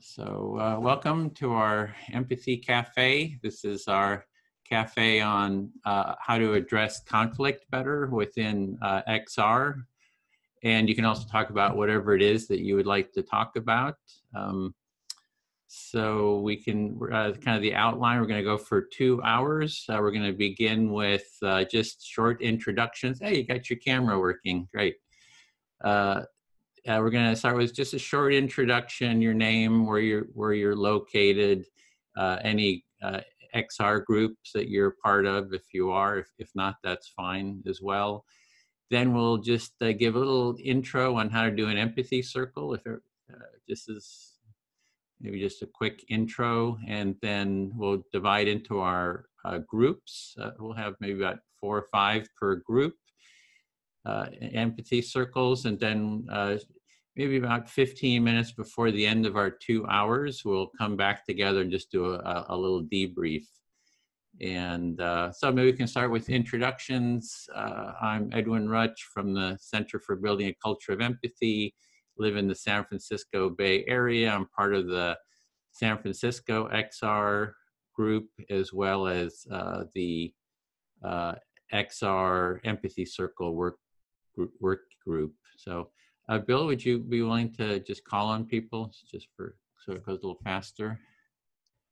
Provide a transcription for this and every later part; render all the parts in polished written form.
Welcome to our Empathy Cafe. This is our cafe on how to address conflict better within XR. And you can also talk about whatever it is that you would like to talk about. So we can, kind of the outline, we're going to go for 2 hours. We're going to begin with just short introductions. Hey, you got your camera working, great. We're going to start with just a short introduction, your name, where you're located, any XR groups that you're part of, if you are. If not, that's fine as well. Then we'll just give a little intro on how to do an empathy circle, if it just is maybe just a quick intro, and then we'll divide into our groups. We'll have maybe about 4 or 5 per group. Empathy circles, and then maybe about 15 minutes before the end of our 2 hours, we'll come back together and just do a little debrief. And so maybe we can start with introductions. I'm Edwin Rutch from the Center for Building a Culture of Empathy, live in the San Francisco Bay Area. I'm part of the San Francisco XR group, as well as the XR Empathy Circle work group. So Bill, would you be willing to just call on people just for so it goes a little faster?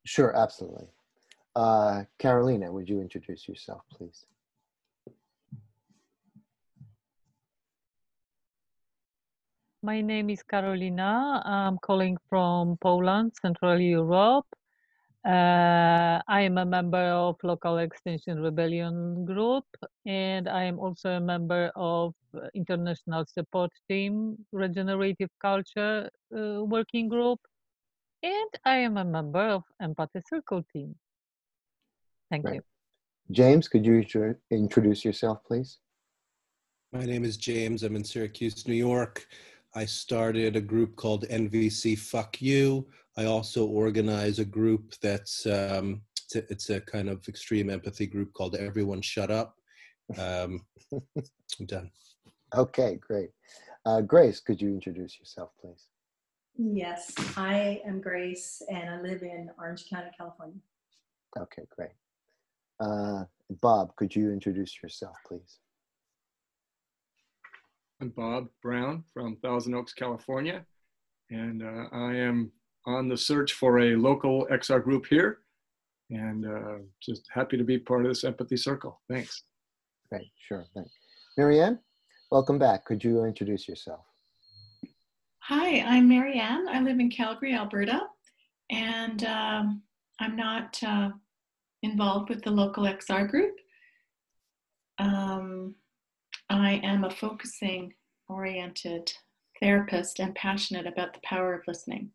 Sure, absolutely. Carolina, would you introduce yourself, please? My name is Carolina. I'm calling from Poland, Central Europe. I am a member of Local Extinction Rebellion Group, and I am also a member of International Support Team Regenerative Culture Working Group, and I am a member of Empathy Circle Team. Thank you. James, could you introduce yourself, please? My name is James. I'm in Syracuse, New York. I started a group called NVC Fuck You. I also organize a group that's, it's a kind of extreme empathy group called Everyone Shut Up. I'm done. Okay, great. Grace, could you introduce yourself, please? Yes, I am Grace, and I live in Orange County, California. Okay, great. Bob, could you introduce yourself, please? I'm Bob Brown from Thousand Oaks, California, and I am on the search for a local XR group here, and just happy to be part of this empathy circle. Thanks. Great, sure, thanks. Marianne, welcome back. Could you introduce yourself? Hi, I'm Marianne. I live in Calgary, Alberta, and I'm not involved with the local XR group. I am a focusing-oriented therapist and passionate about the power of listening.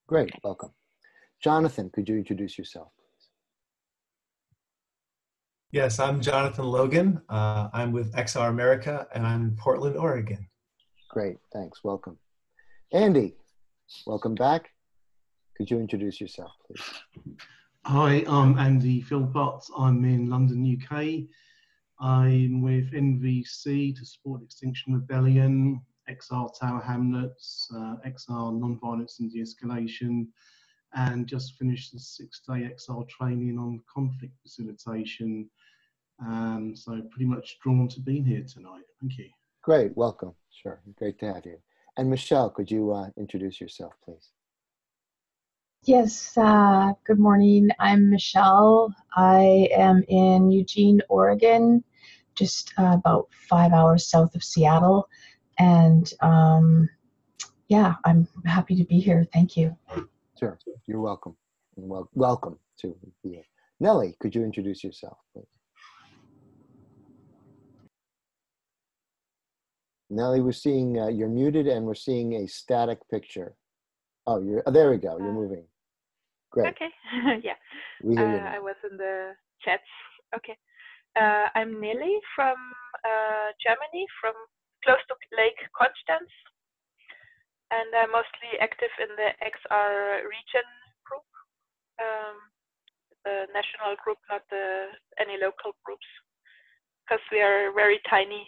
Great, welcome. Jonathan, could you introduce yourself, please? Yes, I'm Jonathan Logan. I'm with XR America, and I'm in Portland, Oregon. Great, thanks, welcome. Andy, welcome back. Could you introduce yourself, please? Hi, I'm Andy Philpott. I'm in London, UK. I'm with NVC to support Extinction Rebellion, XR Tower Hamlets, XR Nonviolence and De-Escalation, and just finished the 6-day XR training on conflict facilitation. So pretty much drawn to being here tonight. Thank you. Great, welcome. Sure, great to have you. And Michelle, could you introduce yourself, please? Yes, good morning. I'm Michelle. I am in Eugene, Oregon, just about 5 hours south of Seattle. And yeah, I'm happy to be here. Thank you. Sure, you're welcome. And welcome to be here. Nellie, could you introduce yourself, please? Nellie, we're seeing, you're muted and we're seeing a static picture. Oh, there we go, you're moving. Great. Okay, yeah. We hear you now. I was in the chats. Okay. I'm Nelly from Germany, from close to Lake Constance. And I'm mostly active in the XR region group, the national group, not any local groups, because we are very tiny.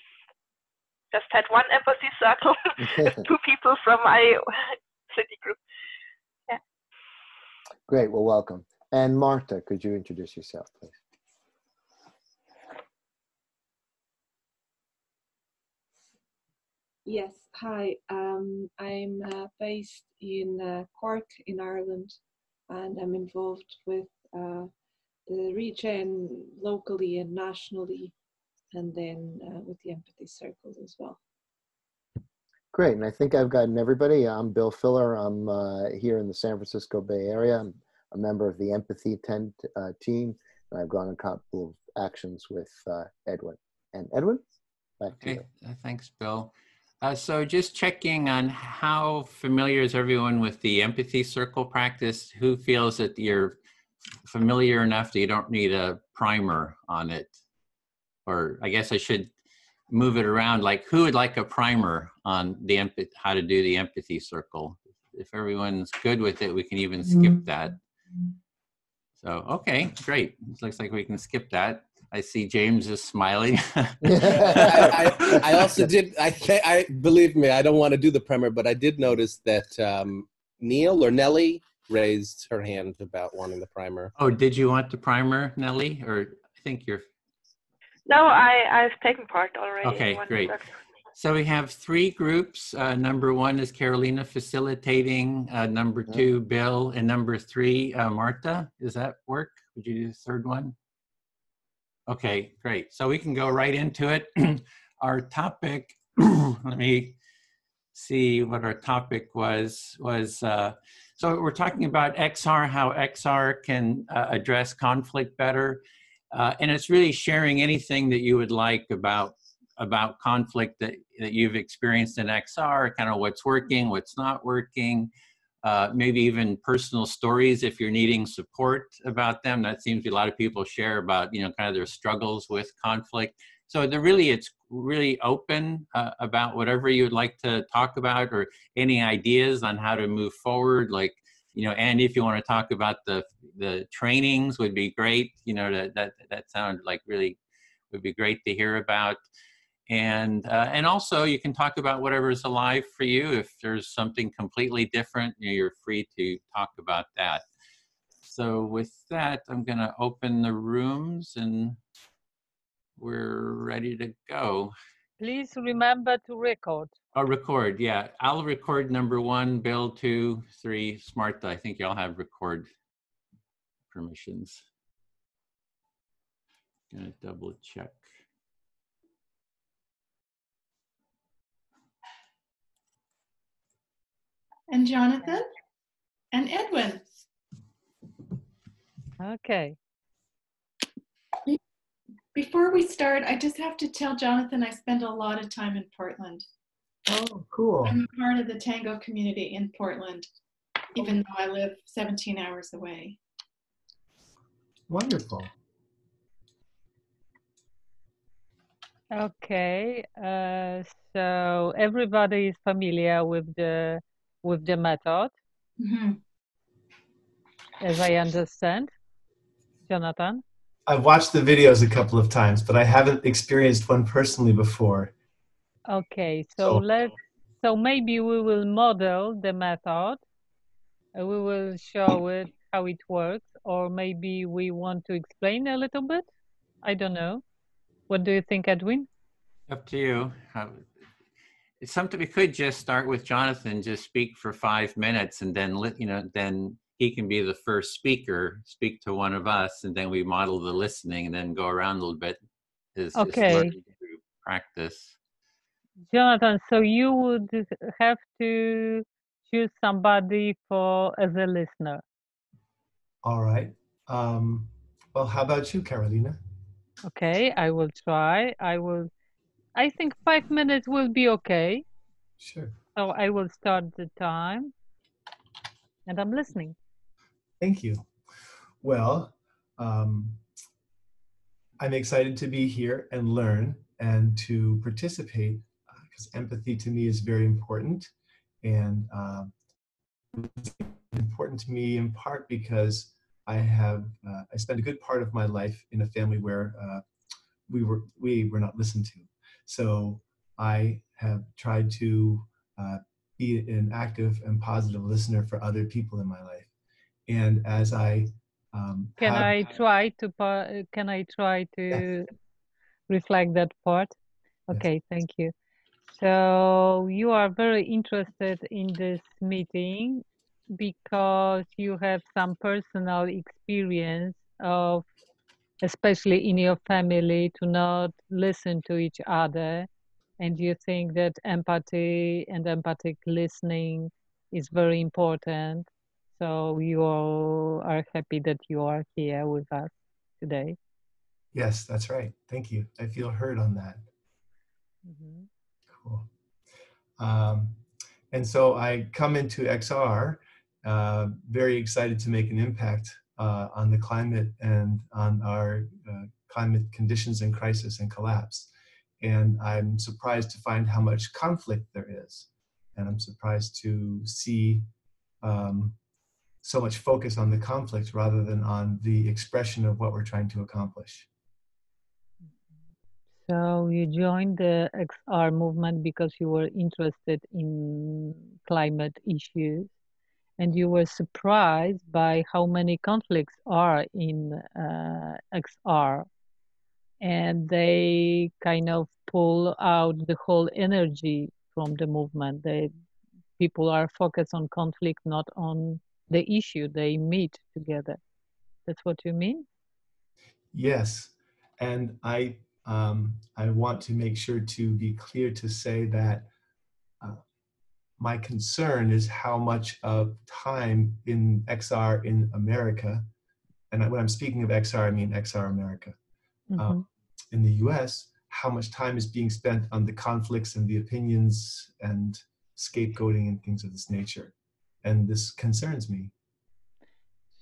Just had one empathy circle, 2 people from my city group. Great, well, welcome. And Marta, could you introduce yourself, please? Yes, hi. I'm based in Cork in Ireland, and I'm involved with the region locally and nationally, and then with the empathy circles as well. Great, and I think I've gotten everybody. I'm Bill Filler. I'm here in the San Francisco Bay Area. I'm a member of the Empathy team, and I've gone on a couple of actions with Edwin. And Edwin, back to you. Thanks, Bill. So just checking on how familiar is everyone with the empathy circle practice? Who feels that you're familiar enough that you don't need a primer on it? Or I guess I should move it around, like who would like a primer on the how to do the empathy circle? If everyone's good with it, we can even skip that. So, okay, great. It looks like we can skip that. I see James is smiling. I also did, I believe me, I don't want to do the primer, but I did notice that Neil or Nellie raised her hand about wanting the primer. Oh, did you want the primer, Nellie? Or I think you're... No, I've taken part already. Okay, great. So we have three groups. Number one is Carolina facilitating. Number two, Bill. And number three, Marta. Does that work? Would you do the third one? Okay, great. So we can go right into it. Our topic, let me see what our topic was so we're talking about XR, how XR can address conflict better. And it's really sharing anything that you would like about conflict that you've experienced in XR, kind of what's working, what's not working, maybe even personal stories if you're needing support about them. That seems to be a lot of people share about, kind of their struggles with conflict. So it's really open about whatever you would like to talk about or any ideas on how to move forward. Like, Andy, if you want to talk about the trainings would be great. That sounds like really would be great to hear about. And also you can talk about whatever's alive for you. If there's something completely different, you're free to talk about that. So with that, I'm going to open the rooms and we're ready to go. Please remember to record. I'll record, yeah. I'll record number one, Bill 2, 3, Marta. I think y'all have record permissions. Gonna double check. And Jonathan and Edwin. Okay. Before we start, I just have to tell Jonathan I spend a lot of time in Portland. Oh, cool. I'm part of the tango community in Portland, even though I live 17 hours away. Wonderful. Okay. So everybody is familiar with the method, as I understand. Jonathan? I've watched the videos a couple of times, but I haven't experienced one personally before. Okay, so maybe we will model the method. We will show it how it works, or maybe we want to explain a little bit. I don't know. What do you think, Edwin? Up to you. It's something we could just start with Jonathan, just speak for 5 minutes, and then then he can be the first speaker, speak to one of us, and then we model the listening, and then go around a little bit. Okay. Practice. Jonathan, so you would have to choose somebody as a listener. All right. Well, how about you, Carolina? Okay, I will try. I think 5 minutes will be okay. Sure. So I will start the time, and I'm listening. Thank you. Well, I'm excited to be here and learn and to participate because empathy to me is very important, and it's important to me in part because I spent a good part of my life in a family where we were not listened to. So I have tried to be an active and positive listener for other people in my life. And as I Can have, I try to can I try yes, to reflect that part? yes, Okay, thank you. So you are very interested in this meeting because you have some personal experience of, especially in your family, to not listen to each other. And you think that empathy and empathic listening is very important. So you are happy that you are here with us today. yes, that's right. Thank you. I feel heard on that. Mhm. Cool. And so I come into XR very excited to make an impact on the climate and on our climate conditions and crisis and collapse. And I'm surprised to find how much conflict there is. And I'm surprised to see so much focus on the conflict rather than on the expression of what we're trying to accomplish. So you joined the XR movement because you were interested in climate issues, and you were surprised by how many conflicts are in XR, and they kind of pull out the whole energy from the movement. People are focused on conflict, not on the issue. They meet together. That's what you mean? Yes, and I want to make sure to be clear to say that my concern is how much of time in XR in America, and when I'm speaking of XR, I mean XR America, Mm-hmm. in the US, how much time is being spent on the conflicts and the opinions and scapegoating and things of this nature. And this concerns me.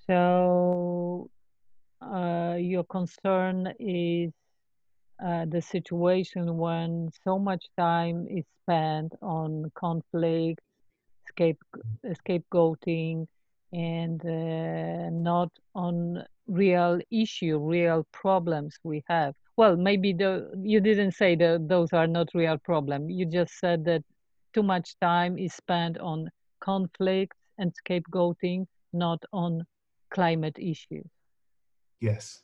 So your concern is the situation when so much time is spent on conflict, scapegoating, and not on real issue, real problems we have. Well, maybe you didn't say that those are not real problem. You just said that too much time is spent on conflicts and scapegoating, not on climate issues. Yes,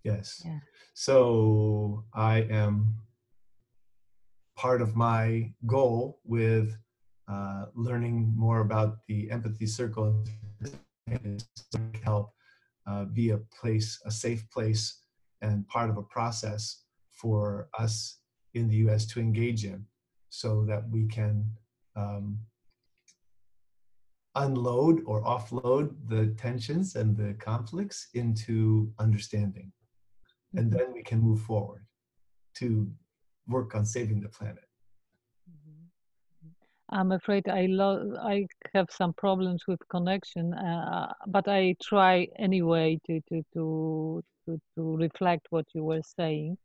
yes. Yeah. So I am, part of my goal with learning more about the empathy circle is to help be a place, a safe place, and part of a process for us in the US to engage in so that we can unload or offload the tensions and the conflicts into understanding. And then we can move forward to work on saving the planet. I'm afraid I have some problems with connection, but I try anyway to reflect what you were saying.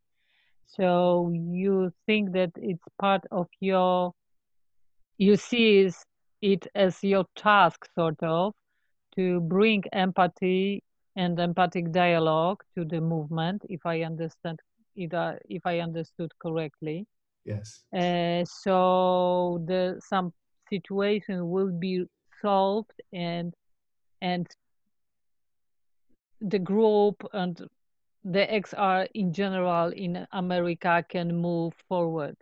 So you think that it's part of you see it as your task, sort of, to bring empathy and empathic dialogue to the movement, if I understand, if I understood correctly. Yes. So some situation will be solved, and the group and the XR in general in America can move forward.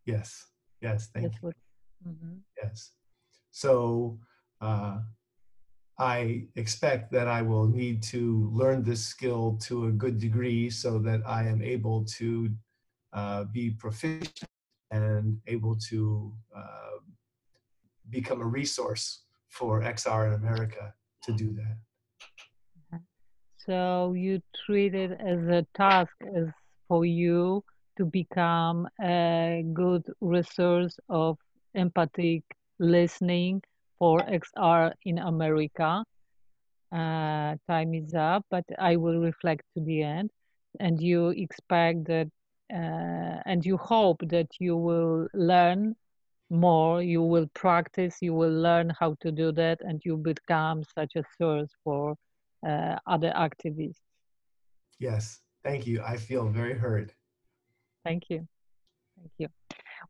Yes. Yes. Thank you. Mm-hmm. Yes. So I expect that I will need to learn this skill to a good degree so that I am able to be proficient and able to become a resource for XR in America to do that. So you treat it as a task as for you to become a good resource of empathic listening for XR in America. Time is up, but I will reflect to the end. And you expect that, and you hope that you will learn more, you will practice, you will learn how to do that, and you become such a source for other activists. Yes, thank you. I feel very heard. Thank you. Thank you.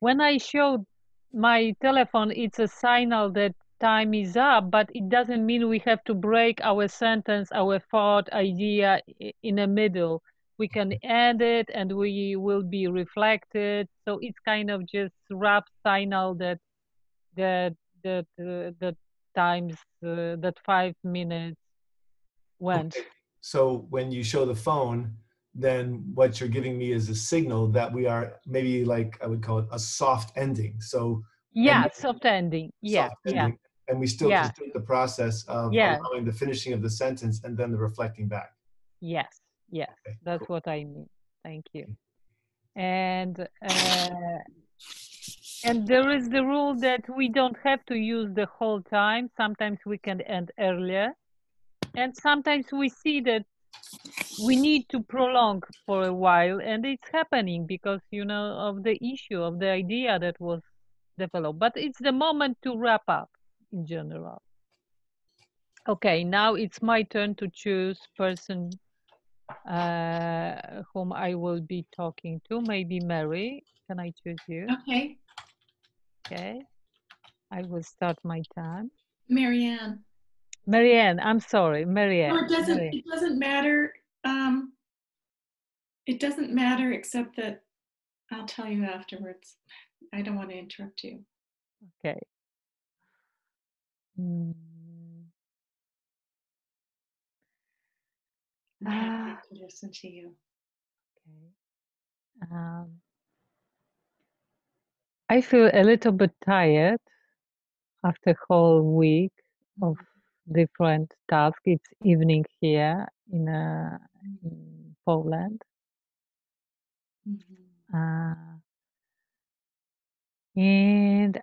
When I showed my telephone, it's a signal that time is up, but it doesn't mean we have to break our sentence, our thought, idea in the middle. We can end it and we will be reflected. So it's kind of just rough signal that the times that 5 minutes went. Okay. So when you show the phone, then what you're giving me is a signal that we are maybe, like, I would call it a soft ending. So Yeah, soft ending. Yeah, soft yeah, ending, and we still yeah, complete the process of yeah. allowing the finishing of the sentence and then the reflecting back. Yes, yes, Okay, that's cool. what I mean. Thank you. And there is the rule that we don't have to use the whole time. Sometimes we can end earlier, and sometimes we see that we need to prolong for a while, and it's happening because, you know, of the issue, of the idea that was developed. But it's the moment to wrap up in general. Okay, now it's my turn to choose person whom I will be talking to. Maybe Mary. Can I choose you? Okay. Okay. I will start my time. Marianne. Marianne, I'm sorry, Marianne. No, it doesn't. Marianne. It doesn't matter. It doesn't matter, except that I'll tell you afterwards. I don't want to interrupt you. Okay. I'm happy to listen to you. Okay. I feel a little bit tired after a whole week of different tasks. It's evening here in Poland. And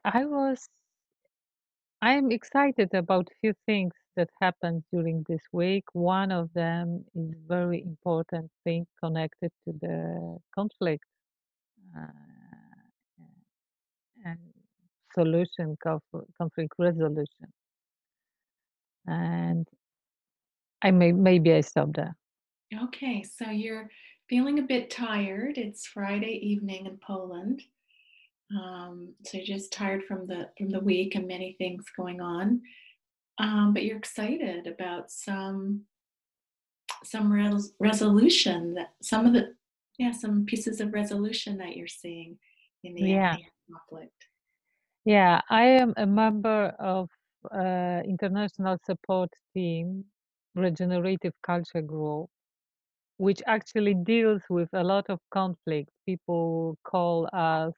I'm excited about a few things that happened during this week. One of them is very important thing connected to the conflict and conflict resolution. And maybe I stop there. Okay, so you're feeling a bit tired. It's Friday evening in Poland. So you're just tired from the week and many things going on. But you're excited about some resolution, that some pieces of resolution that you're seeing in the conflict. Yeah, I am a member of international support team, Regenerative Culture Group, which actually deals with a lot of conflicts. People call us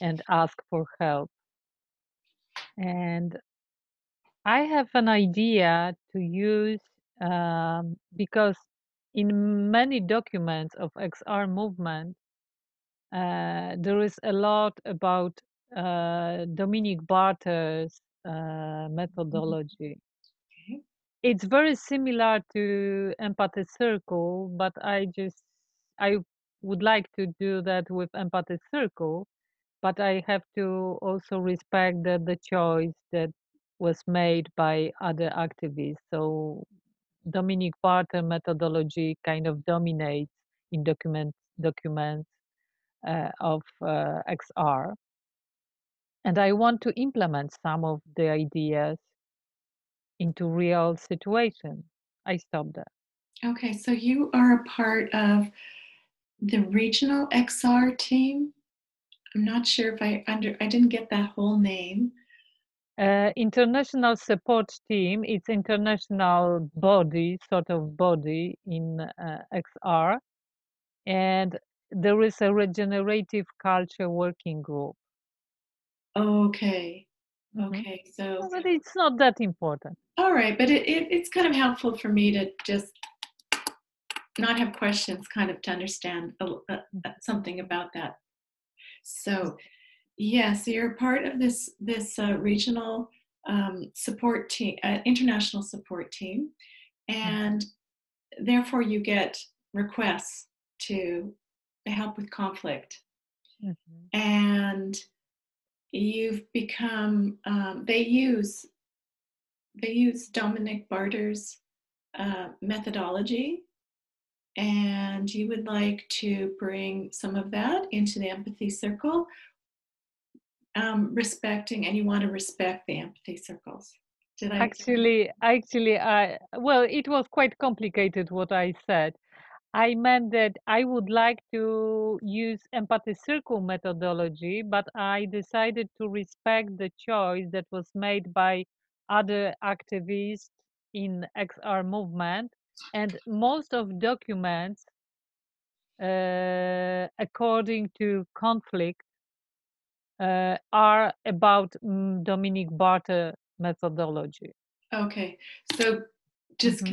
and ask for help. And I have an idea to use, because in many documents of XR movement, there is a lot about Dominic Barter's methodology. Okay. It's very similar to Empathy Circle, but I would like to do that with Empathy Circle, but I have to also respect the choice that was made by other activists. So Dominic Barter methodology kind of dominates in documents of XR. And I want to implement some of the ideas into real situations. I stop there. Okay, so you are a part of the regional XR team. I'm not sure if I didn't get that whole name. International support team, it's international body, sort of body in XR. And there is a regenerative culture working group. Okay. Okay, so but it's not that important. All right, but it's kind of helpful for me to just not have questions, kind of to understand something about that. So, yeah, so you're part of this regional support team, international support team, and therefore you get requests to help with conflict, and you've become. They use Dominic Barter's methodology, and you would like to bring some of that into the Empathy Circle. respecting, and you want to respect the empathy circles. Did I? Well, it was quite complicated what I said. I meant that I would like to use empathy circle methodology, but I decided to respect the choice that was made by other activists in XR movement, and most of documents, according to conflict, are about Dominic Barter methodology. Okay, so just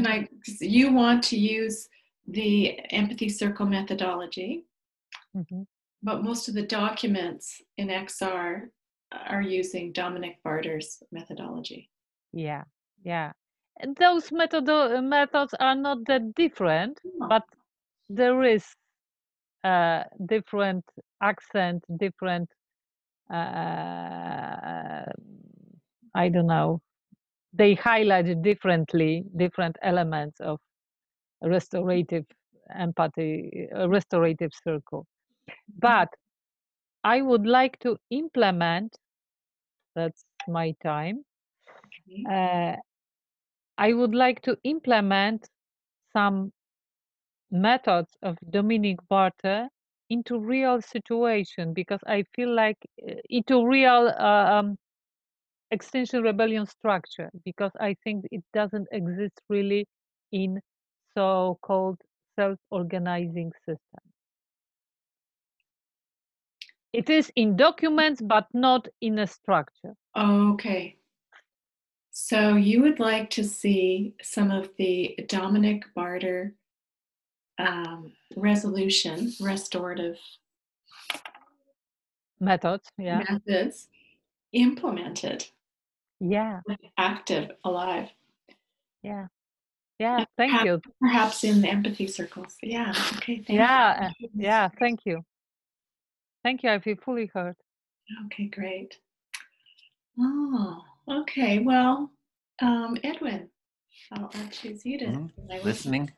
you want to use the empathy circle methodology, but most of the documents in XR are using Dominic Barter's methodology. Yeah. And those methods are not that different, but there is different accent, different, I don't know, they highlight differently different elements of restorative empathy, restorative circle. But I would like to implement, that's my time, I would like to implement some methods of Dominic Barter into real situation, because I feel like into real Extinction Rebellion structure, because I think it doesn't exist really in so-called self-organizing system. It is in documents, but not in a structure. Okay. So you would like to see some of the Dominic Barter restorative methods implemented. Yeah. Active, alive. Yeah. Thank you. Perhaps in the empathy circles. Yeah. Okay. Thank you. Thank you. I feel fully heard. Okay, great. Oh, okay. Well, Edwin, I'll choose you to listening.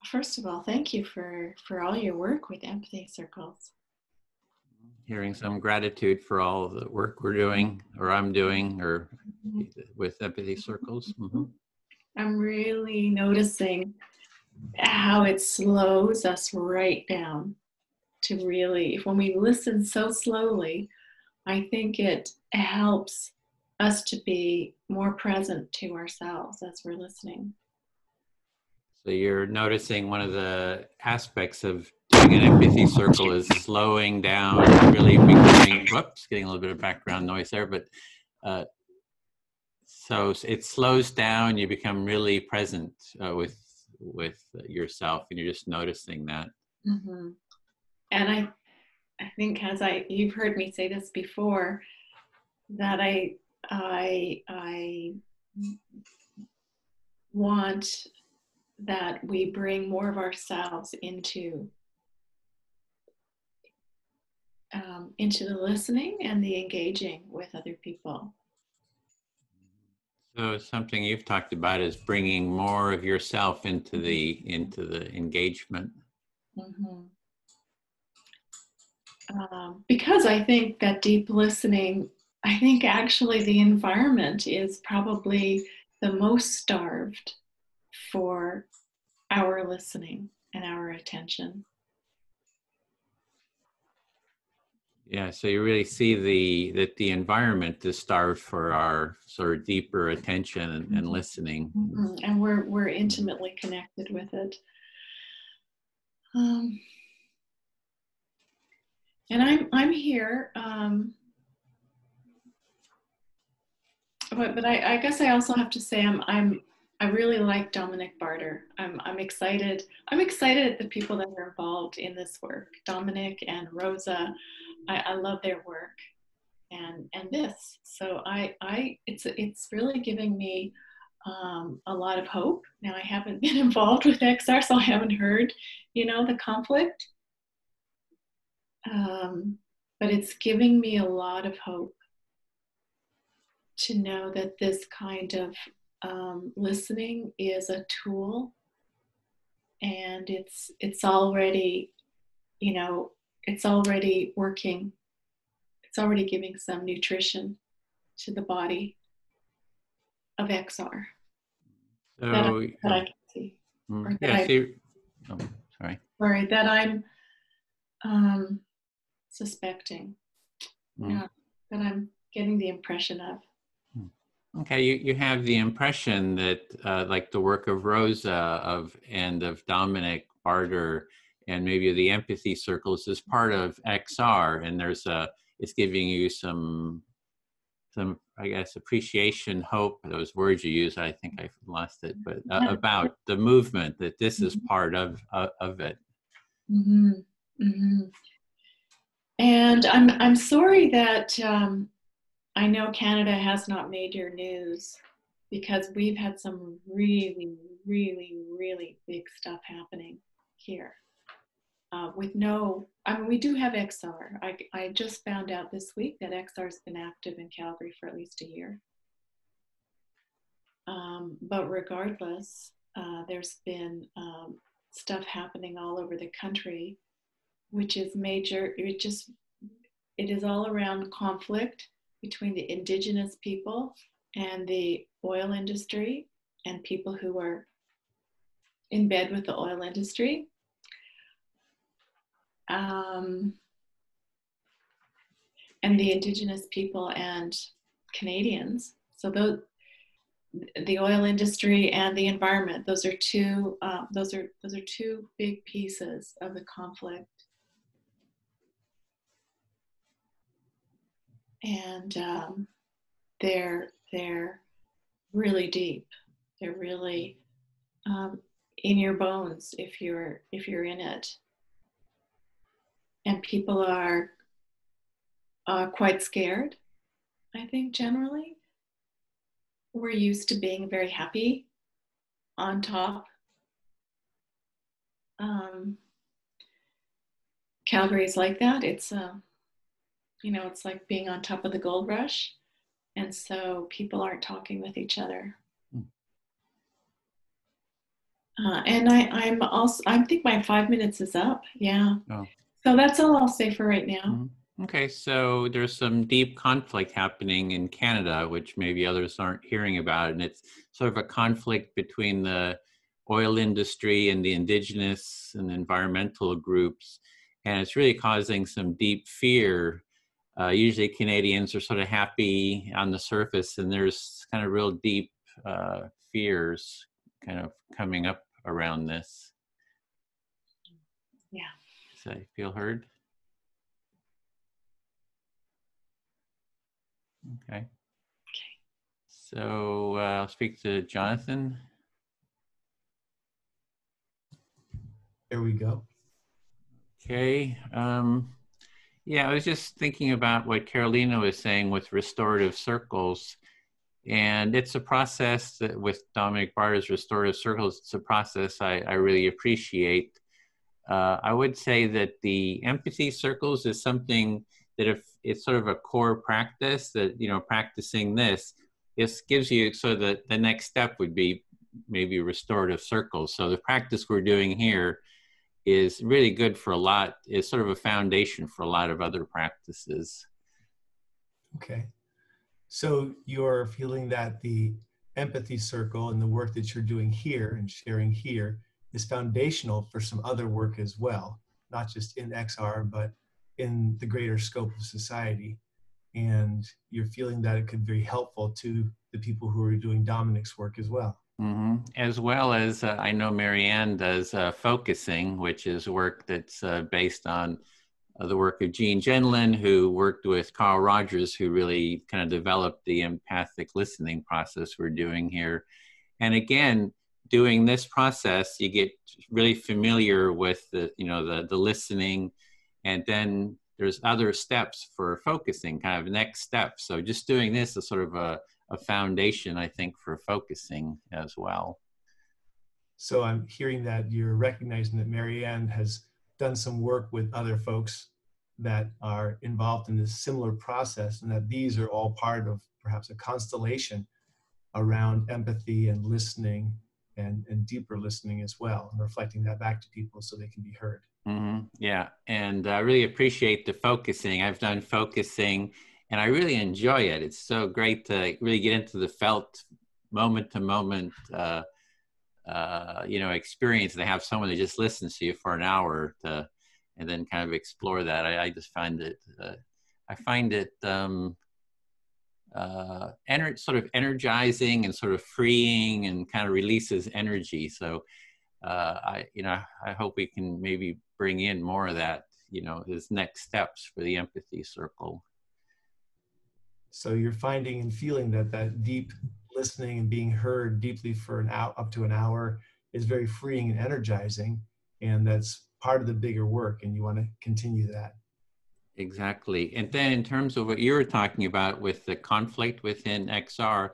First of all, thank you for all your work with empathy circles. Hearing some gratitude for all the work we're doing, or I'm doing, or with empathy circles. I'm really noticing how it slows us right down to really, when we listen so slowly, I think it helps us to be more present to ourselves as we're listening. So you're noticing one of the aspects of doing an empathy circle is slowing down, really becoming, whoops, getting a little bit of background noise there, but so it slows down, you become really present with yourself, and you're just noticing that. And I think, as you've heard me say this before, that I want that we bring more of ourselves into the listening and the engaging with other people. So something you've talked about is bringing more of yourself into the engagement. Because I think that deep listening, I think actually the environment is probably the most starved for our listening and our attention. Yeah, so you really see that the environment is starved for our sort of deeper attention and listening. And we're intimately connected with it. And I'm here, but I guess I also have to say I really like Dominic Barter. I'm excited. I'm excited at the people that are involved in this work. Dominic and Rosa, I love their work, and this. So it's really giving me a lot of hope. Now, I haven't been involved with XR, so I haven't heard, the conflict. But it's giving me a lot of hope to know that this kind of listening is a tool, and it's already, it's already working. It's already giving some nutrition to the body of XR So, that I can see. Or that yeah, oh, sorry. Sorry, that I'm suspecting. Yeah, that I'm getting the impression of. Okay, you have the impression that like the work of Rosa and of Dominic Barter and maybe the empathy circles is part of XR, and it's giving you some I guess appreciation, hope, those words you use, I think I lost it, but about the movement, that this is part of it. Mm-hmm. Mm-hmm. And I'm sorry that I know Canada has not made your news, because we've had some really, really, really big stuff happening here. With no, I mean, we do have XR. I just found out this week that XR has been active in Calgary for at least a year. But regardless, there's been stuff happening all over the country, which is major. It is all around conflict between the indigenous people and the oil industry and people who are in bed with the oil industry. And the indigenous people and Canadians. So the oil industry and the environment, those are two big pieces of the conflict. And they're really deep. They're really in your bones if you're in it. And people are quite scared, I think, generally. We're used to being very happy on top. Calgary is like that. It's it's like being on top of the gold rush, and so people aren't talking with each other. And I think my 5 minutes is up. Yeah. Oh. So that's all I'll say for right now. Okay, so there's some deep conflict happening in Canada, which maybe others aren't hearing about, and it's sort of a conflict between the oil industry and the indigenous and environmental groups, and it's really causing some deep fear. Usually Canadians are sort of happy on the surface, and there's kind of real deep fears kind of coming up around this. Yeah. Does that feel heard? Okay. So I'll speak to Jonathan. There we go. Okay. Yeah, I was just thinking about what Carolina was saying with restorative circles. And it's a process that with Dominic Barter's restorative circles, it's a process I really appreciate. I would say that the empathy circles is something that if it's sort of a core practice that, practicing this gives you sort of the next step would be maybe restorative circles. So the practice we're doing here is really good for is sort of a foundation for a lot of other practices. Okay. So you're feeling that the empathy circle and the work that you're doing here and sharing here is foundational for some other work as well, not just in XR, but in the greater scope of society. And you're feeling that it could be very helpful to the people who are doing Dominic's work as well. Mm-hmm. As well as I know Marianne does focusing, which is work that's based on the work of Jean Genlin, who worked with Carl Rogers, who really kind of developed the empathic listening process we're doing here. And again, doing this process, you get really familiar with the listening, and then there's other steps for focusing, kind of next steps. So just doing this is sort of a foundation, I think, for focusing as well. So I'm hearing that you're recognizing that Marianne has done some work with other folks that are involved in this similar process, and that these are all part of perhaps a constellation around empathy and listening and deeper listening as well, and reflecting that back to people so they can be heard. Yeah, and I really appreciate the focusing. I've done focusing, and I really enjoy it. It's so great to really get into the felt, moment to moment, experience, and have someone that just listens to you for an hour and then kind of explore that. I just find it, sort of energizing and sort of freeing and kind of releases energy. So I hope we can maybe bring in more of that, as next steps for the empathy circle. So you're finding and feeling that deep listening and being heard deeply for an hour, up to an hour, is very freeing and energizing, and that's part of the bigger work, and you want to continue that. Exactly. And then in terms of what you were talking about with the conflict within XR,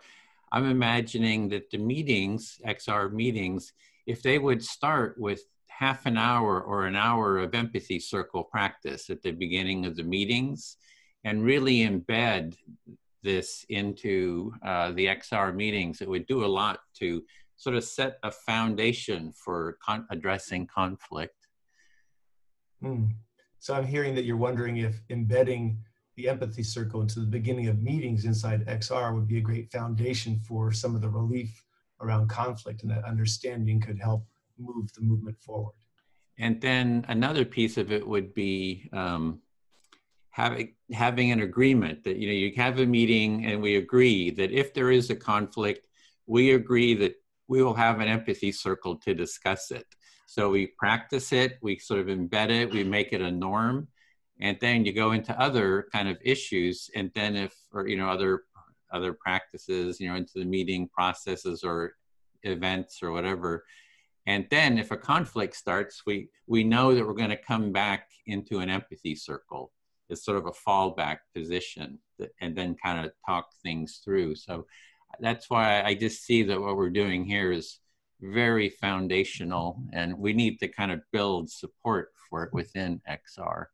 I'm imagining that the meetings, XR meetings, if they would start with half an hour or an hour of empathy circle practice at the beginning of the meetings and really embed this into the XR meetings, it would do a lot to sort of set a foundation for addressing conflict. So I'm hearing that you're wondering if embedding the empathy circle into the beginning of meetings inside XR would be a great foundation for some of the relief around conflict, and that understanding could help move the movement forward. And then another piece of it would be having an agreement that, you have a meeting and we agree that if there is a conflict, we agree that we will have an empathy circle to discuss it. So we practice it, we sort of embed it, we make it a norm, and then you go into other kind of issues, and then other practices, into the meeting processes or events or whatever. And then if a conflict starts, we know that we're going to come back into an empathy circle. It's sort of a fallback position, and then kind of talk things through. So that's why I just see that what we're doing here is very foundational, and we need to kind of build support for it within XR.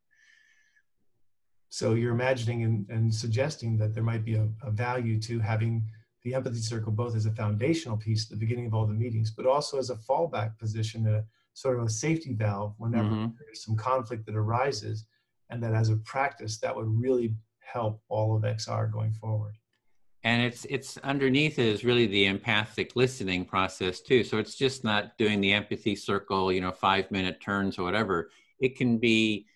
So you're imagining and suggesting that there might be a value to having the empathy circle both as a foundational piece at the beginning of all the meetings, but also as a fallback position, a sort of a safety valve whenever there's some conflict that arises, and that as a practice that would really help all of XR going forward. And it's underneath it is really the empathic listening process too. So it's just not doing the empathy circle, 5-minute turns or whatever. It can be,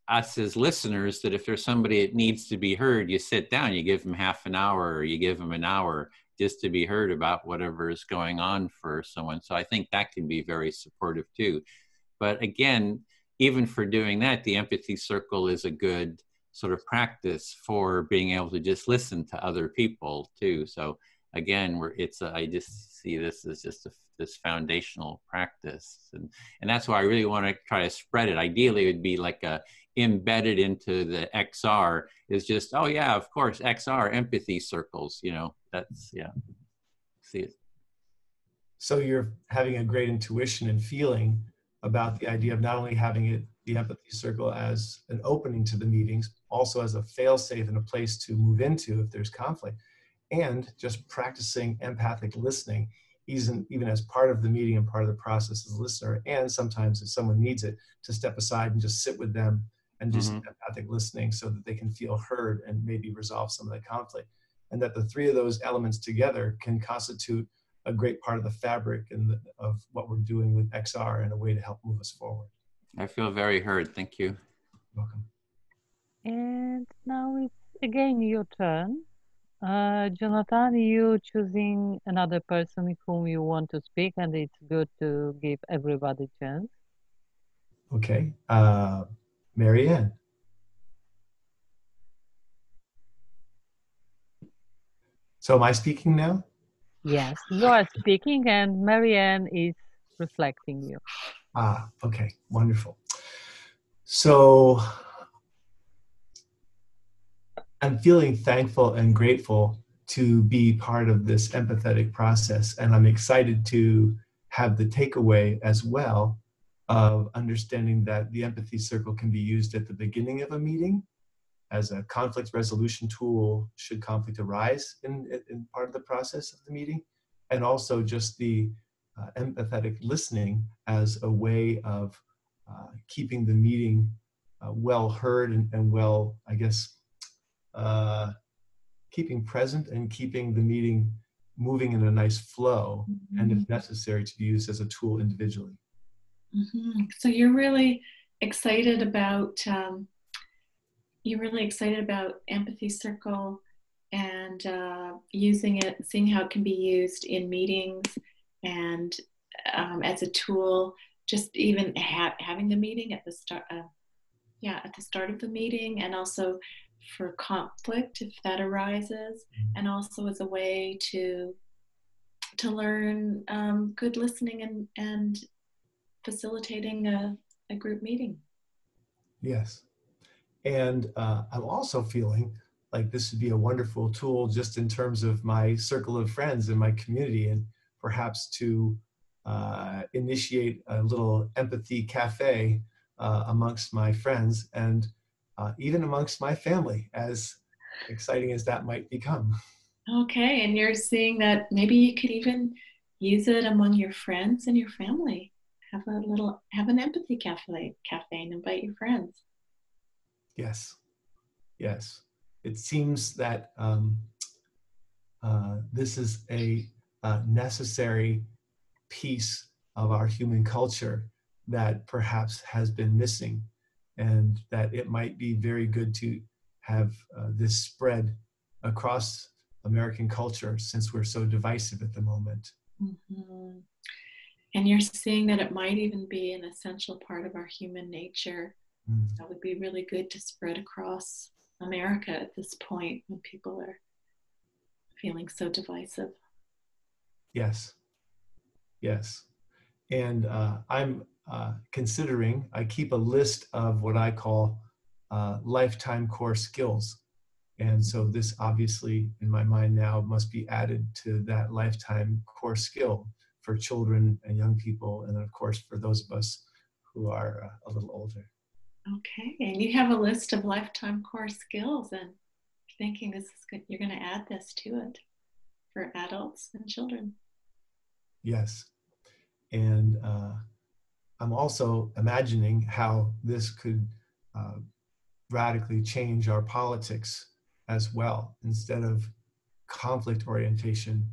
us as listeners, that if there's somebody that needs to be heard, you sit down, you give them half an hour or you give them an hour just to be heard about whatever is going on for someone. So I think that can be very supportive too. But again, even for doing that, the empathy circle is a good sort of practice for being able to just listen to other people too. So again, I just see this as just this foundational practice, and that's why I really want to try to spread it. Ideally, it would be like embedded into the XR is just, oh yeah, of course, XR empathy circles. That's see it. So you're having a great intuition and feeling about the idea of not only having the empathy circle as an opening to the meetings, also as a fail-safe and a place to move into if there's conflict, and just practicing empathic listening, even as part of the meeting and part of the process as a listener, and sometimes if someone needs it, to step aside and just sit with them and just empathic listening so that they can feel heard and maybe resolve some of the conflict. And that the three of those elements together can constitute a great part of the fabric of what we're doing with XR and a way to help move us forward. I feel very heard. Thank you. Welcome. And now it's again your turn. Jonathan, you're choosing another person whom you want to speak, and it's good to give everybody a chance. Okay. Marianne. So am I speaking now? Yes, you are speaking, and Marianne is reflecting you. Okay, wonderful. So I'm feeling thankful and grateful to be part of this empathetic process, and I'm excited to have the takeaway as well of understanding that the empathy circle can be used at the beginning of a meeting as a conflict resolution tool should conflict arise in part of the process of the meeting, and also just the empathetic listening as a way of keeping the meeting well heard and well, I guess, keeping present and keeping the meeting moving in a nice flow, and if necessary, to be used as a tool individually. So you're really excited about Empathy Circle and using it, seeing how it can be used in meetings and as a tool. Just even having the meeting at the start, at the start of the meeting, and also for conflict if that arises, and also as a way to learn good listening and facilitating a group meeting. Yes. And I'm also feeling like this would be a wonderful tool just in terms of my circle of friends in my community, and perhaps to initiate a little empathy cafe amongst my friends and even amongst my family, as exciting as that might become. Okay, and you're seeing that maybe you could even use it among your friends and your family. Have an empathy cafe and invite your friends. Yes, yes. It seems that this is a necessary piece of our human culture that perhaps has been missing, and that it might be very good to have this spread across American culture, since we're so divisive at the moment. And you're seeing that it might even be an essential part of our human nature. That would be really good to spread across America at this point when people are feeling so divisive. Yes, yes. And I'm considering, I keep a list of what I call lifetime core skills. And so this obviously, in my mind now, must be added to that lifetime core skill for children and young people, and of course for those of us who are a little older. Okay, and you have a list of lifetime core skills, and thinking this is good, you're going to add this to it for adults and children. Yes, and I'm also imagining how this could radically change our politics as well. Instead of conflict orientation,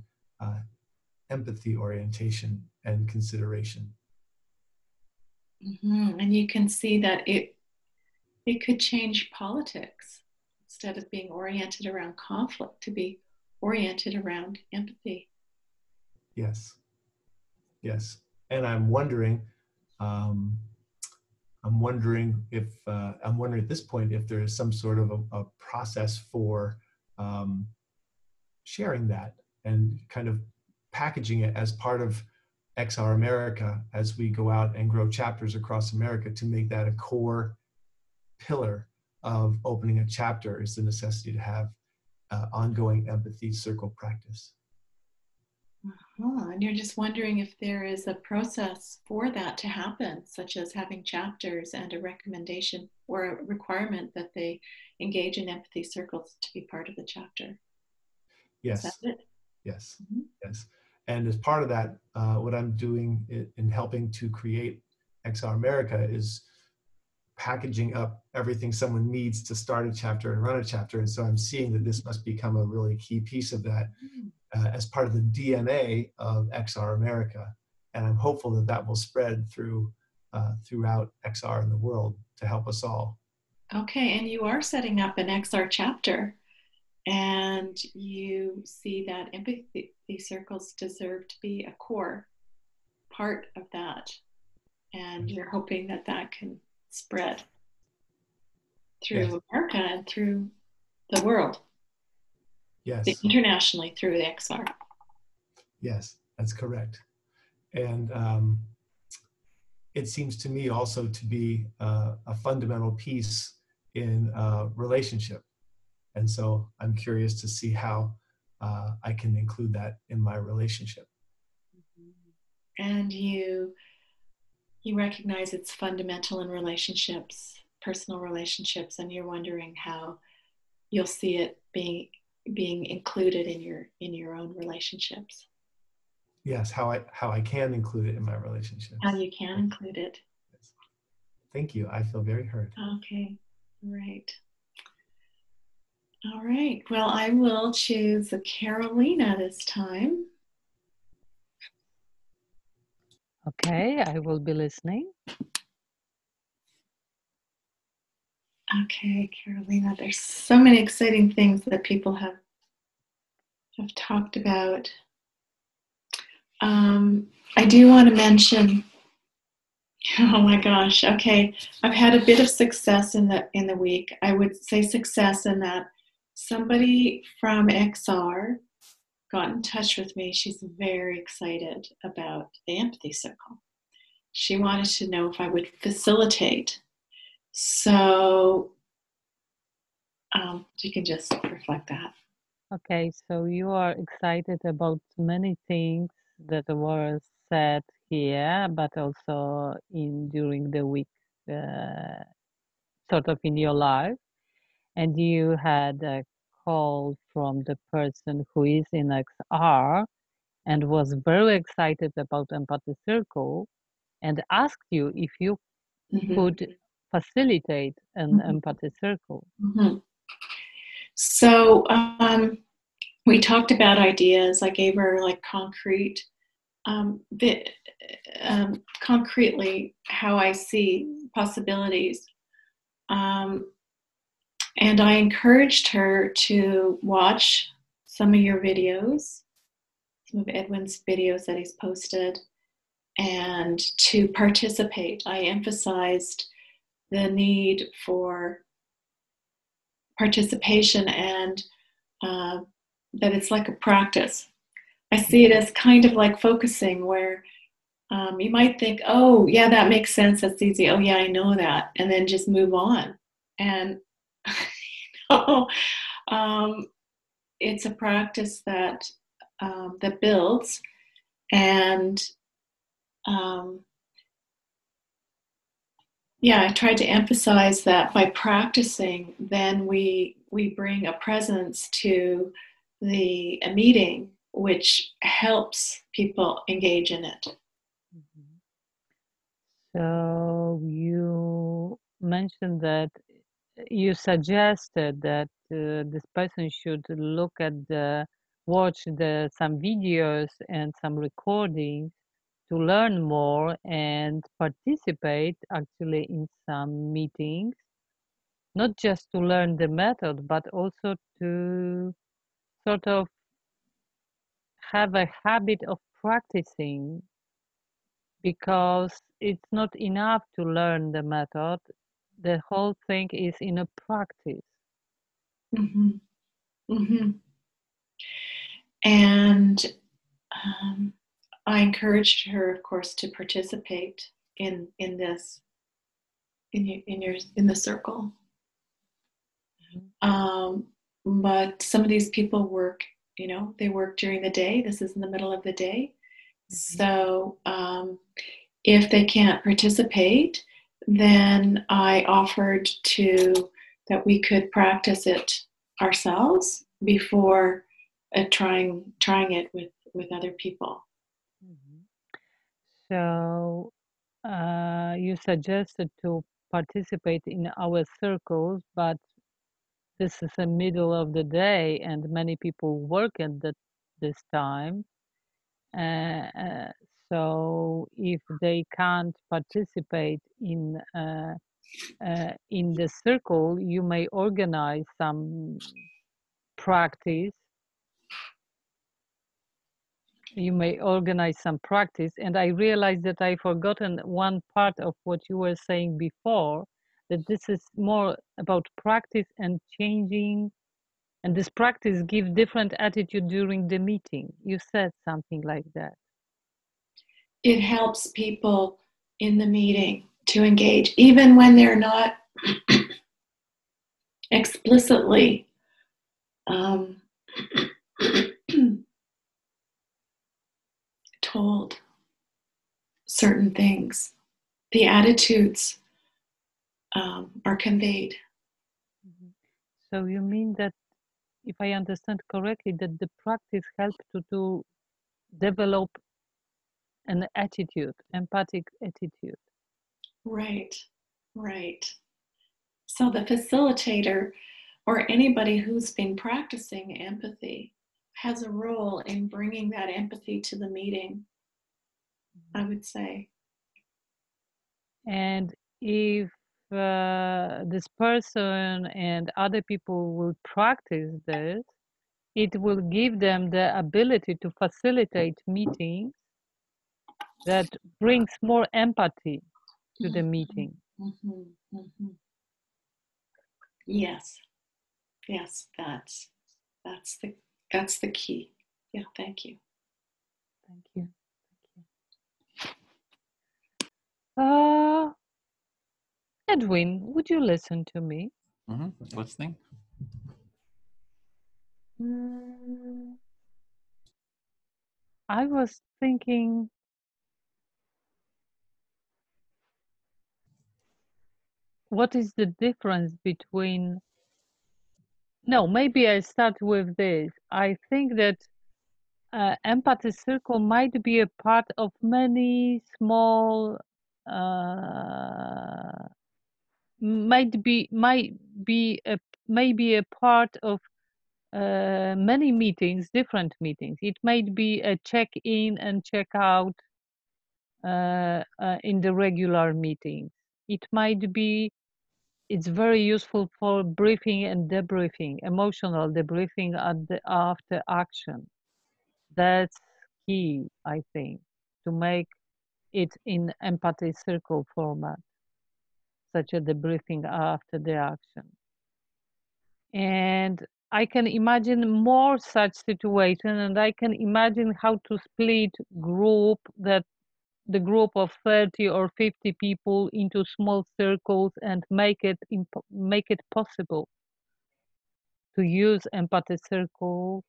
empathy orientation and consideration. And you can see that it could change politics. Instead of being oriented around conflict, to be oriented around empathy. Yes, yes. And I'm wondering if I'm wondering at this point if there is some sort of a process for sharing that and kind of packaging it as part of XR America as we go out and grow chapters across America, to make that a core pillar of opening a chapter is the necessity to have ongoing empathy circle practice. And you're just wondering if there is a process for that to happen, such as having chapters and a recommendation or a requirement that they engage in empathy circles to be part of the chapter. Yes. Is that it? Yes. Yes. And as part of that, what I'm doing in helping to create XR America is packaging up everything someone needs to start a chapter and run a chapter. And so I'm seeing that this must become a really key piece of that as part of the DNA of XR America. And I'm hopeful that that will spread throughout XR in the world to help us all. Okay, and you are setting up an XR chapter, and you see that empathy circles deserve to be a core part of that. And you're hoping that that can spread through America and through the world. Yes. Internationally through the XR. Yes, that's correct. And it seems to me also to be a fundamental piece in relationship. And so I'm curious to see how I can include that in my relationship. And you recognize it's fundamental in relationships, personal relationships, and you're wondering how you'll see it being included in your own relationships. Yes, how I can include it in my relationships. How you can include it. Yes. Thank you. I feel very heard. Okay, right. All right. Well, I will choose Carolina this time. Okay, I will be listening. Okay, Carolina, there's so many exciting things that people have talked about. I do want to mention, oh my gosh, okay, I've had a bit of success in the week. I would say success in that somebody from XR got in touch with me. She's very excited about the empathy circle. She wanted to know if I would facilitate. So you can just reflect that. Okay, so you are excited about many things that were said here, but also during the week, sort of in your life, and you had a call from the person who is in XR and was very excited about Empathy Circle and asked you if you could facilitate an Empathy Circle. So we talked about ideas. I gave her like concretely how I see possibilities. And I encouraged her to watch some of your videos, some of Edwin's videos that he's posted, and to participate. I emphasized the need for participation and that it's like a practice. I see it as kind of like focusing where you might think, oh, yeah, that makes sense. That's easy. Oh, yeah, I know that. And then just move on. And it's a practice that that builds. And yeah, I tried to emphasize that by practicing, then we bring a presence to the meeting, which helps people engage in it. So you mentioned that you suggested that this person should watch some videos and some recordings to learn more and participate actually in some meetings, not just to learn the method, but also to sort of have a habit of practicing, because it's not enough to learn the method. The whole thing is in a practice. And I encouraged her, of course, to participate in this in the circle. But some of these people work, they work during the day. This is in the middle of the day. So if they can't participate, then I offered that we could practice it ourselves before trying it with other people. So you suggested to participate in our circles, but this is the middle of the day and many people work at this time. So if they can't participate in the circle, you may organize some practice. And I realized that I forgotten one part of what you were saying before, that this is more about practice and changing, and this practice gives different attitude during the meeting. You said something like that. It helps people in the meeting to engage, even when they're not explicitly told certain things. The attitudes are conveyed. So you mean that, if I understand correctly, that the practice helps to develop an attitude, empathic attitude. Right. Right. So the facilitator or anybody who's been practicing empathy has a role in bringing that empathy to the meeting, I would say. And if this person and other people will practice this, it will give them the ability to facilitate meetings that brings more empathy to the meeting. Mm-hmm, mm-hmm. Yes, yes, that's the key. Yeah, thank you. Thank you. Edwin, would you listen to me? Listening. I was thinking, what is the difference between, no, maybe I start with this. I think that empathy circle might be a part of many small, might be maybe a part of many meetings, different meetings. It might be a check-in and check-out in the regular meetings. It might be, it's very useful for briefing and debriefing, emotional debriefing after action. That's key, I think, to make it in empathy circle format, such a debriefing after the action. And I can imagine more such situation, and I can imagine how to split group, that the group of 30 or 50 people, into small circles and make it possible to use empathy circle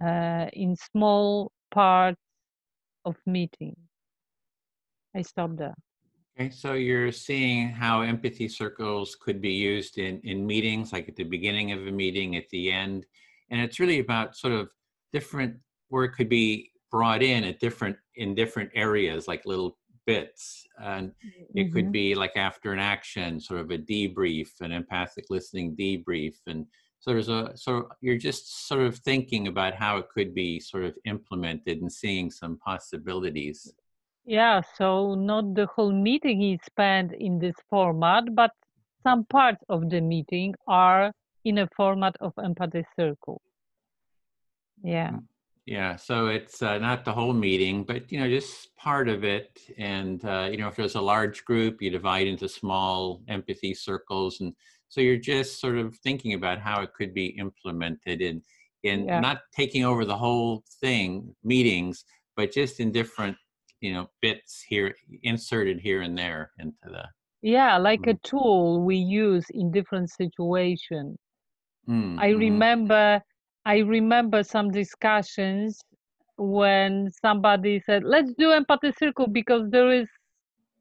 in small parts of meeting. I stop there. Okay, so you're seeing how empathy circles could be used in meetings, like at the beginning of a meeting, at the end. And it's really about sort of different, where it could be brought in different areas, like little bits. And it could be like after an action, sort of a debrief, an empathic listening debrief. And so you're just sort of thinking about how it could be sort of implemented and seeing some possibilities. Yeah, so not the whole meeting is spent in this format, but some parts of the meeting are in a format of empathy circle. Yeah. Yeah, so it's not the whole meeting, but just part of it. And if there's a large group, you divide into small empathy circles, and so you're just sort of thinking about how it could be implemented in not taking over the whole thing, meetings, but just in different bits here, inserted here and there into the. Yeah, like a tool we use in different situations. I remember some discussions when somebody said, let's do empathy circle because there is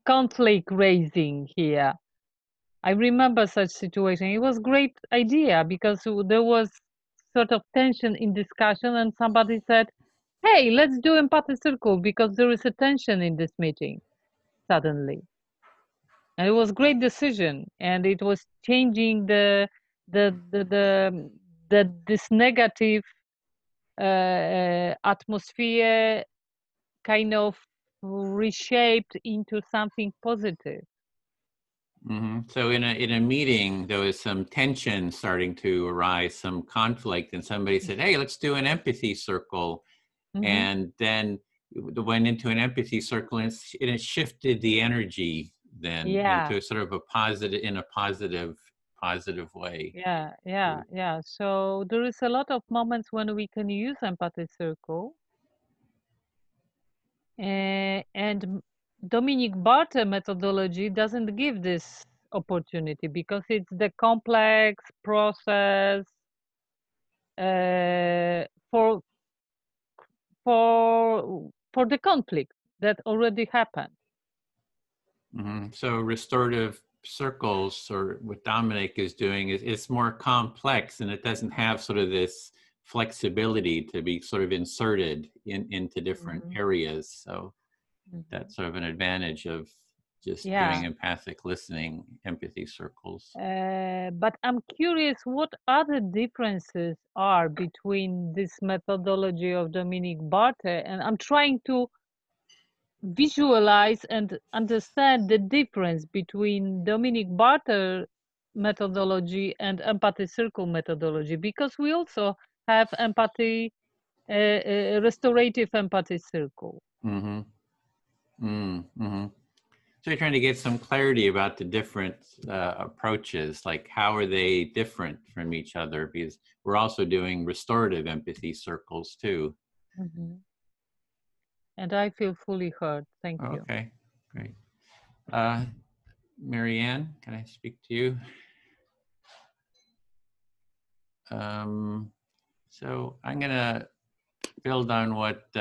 conflict raising here. I remember such situation. It was a great idea because there was sort of tension in discussion, and somebody said, hey, let's do empathy circle because there is a tension in this meeting suddenly. And it was a great decision, and it was changing this negative atmosphere kind of reshaped into something positive. So in a meeting, there was some tension starting to arise, some conflict, and somebody said, hey, let's do an empathy circle. And then it went into an empathy circle, and it shifted the energy then into sort of a positive way. Yeah. So there is a lot of moments when we can use empathy circle. And Dominic Barter methodology doesn't give this opportunity because it's the complex process for the conflict that already happened. So restorative circles, or what Dominic is doing, it's more complex, and it doesn't have sort of this flexibility to be sort of inserted into different areas. So that's sort of an advantage of just Yeah. doing empathic listening, empathy circles. But I'm curious what other differences are between this methodology of Dominic Barter, and I'm trying to visualize and understand the difference between Dominic Barter methodology and empathy circle methodology, because we also have empathy, restorative empathy circle. Mm-hmm. Mm-hmm. So you're trying to get some clarity about the different approaches, like how are they different from each other? Because we're also doing restorative empathy circles too. Mm-hmm. And I feel fully heard. Thank you. Okay, great. Marianne, can I speak to you? So I'm gonna build on what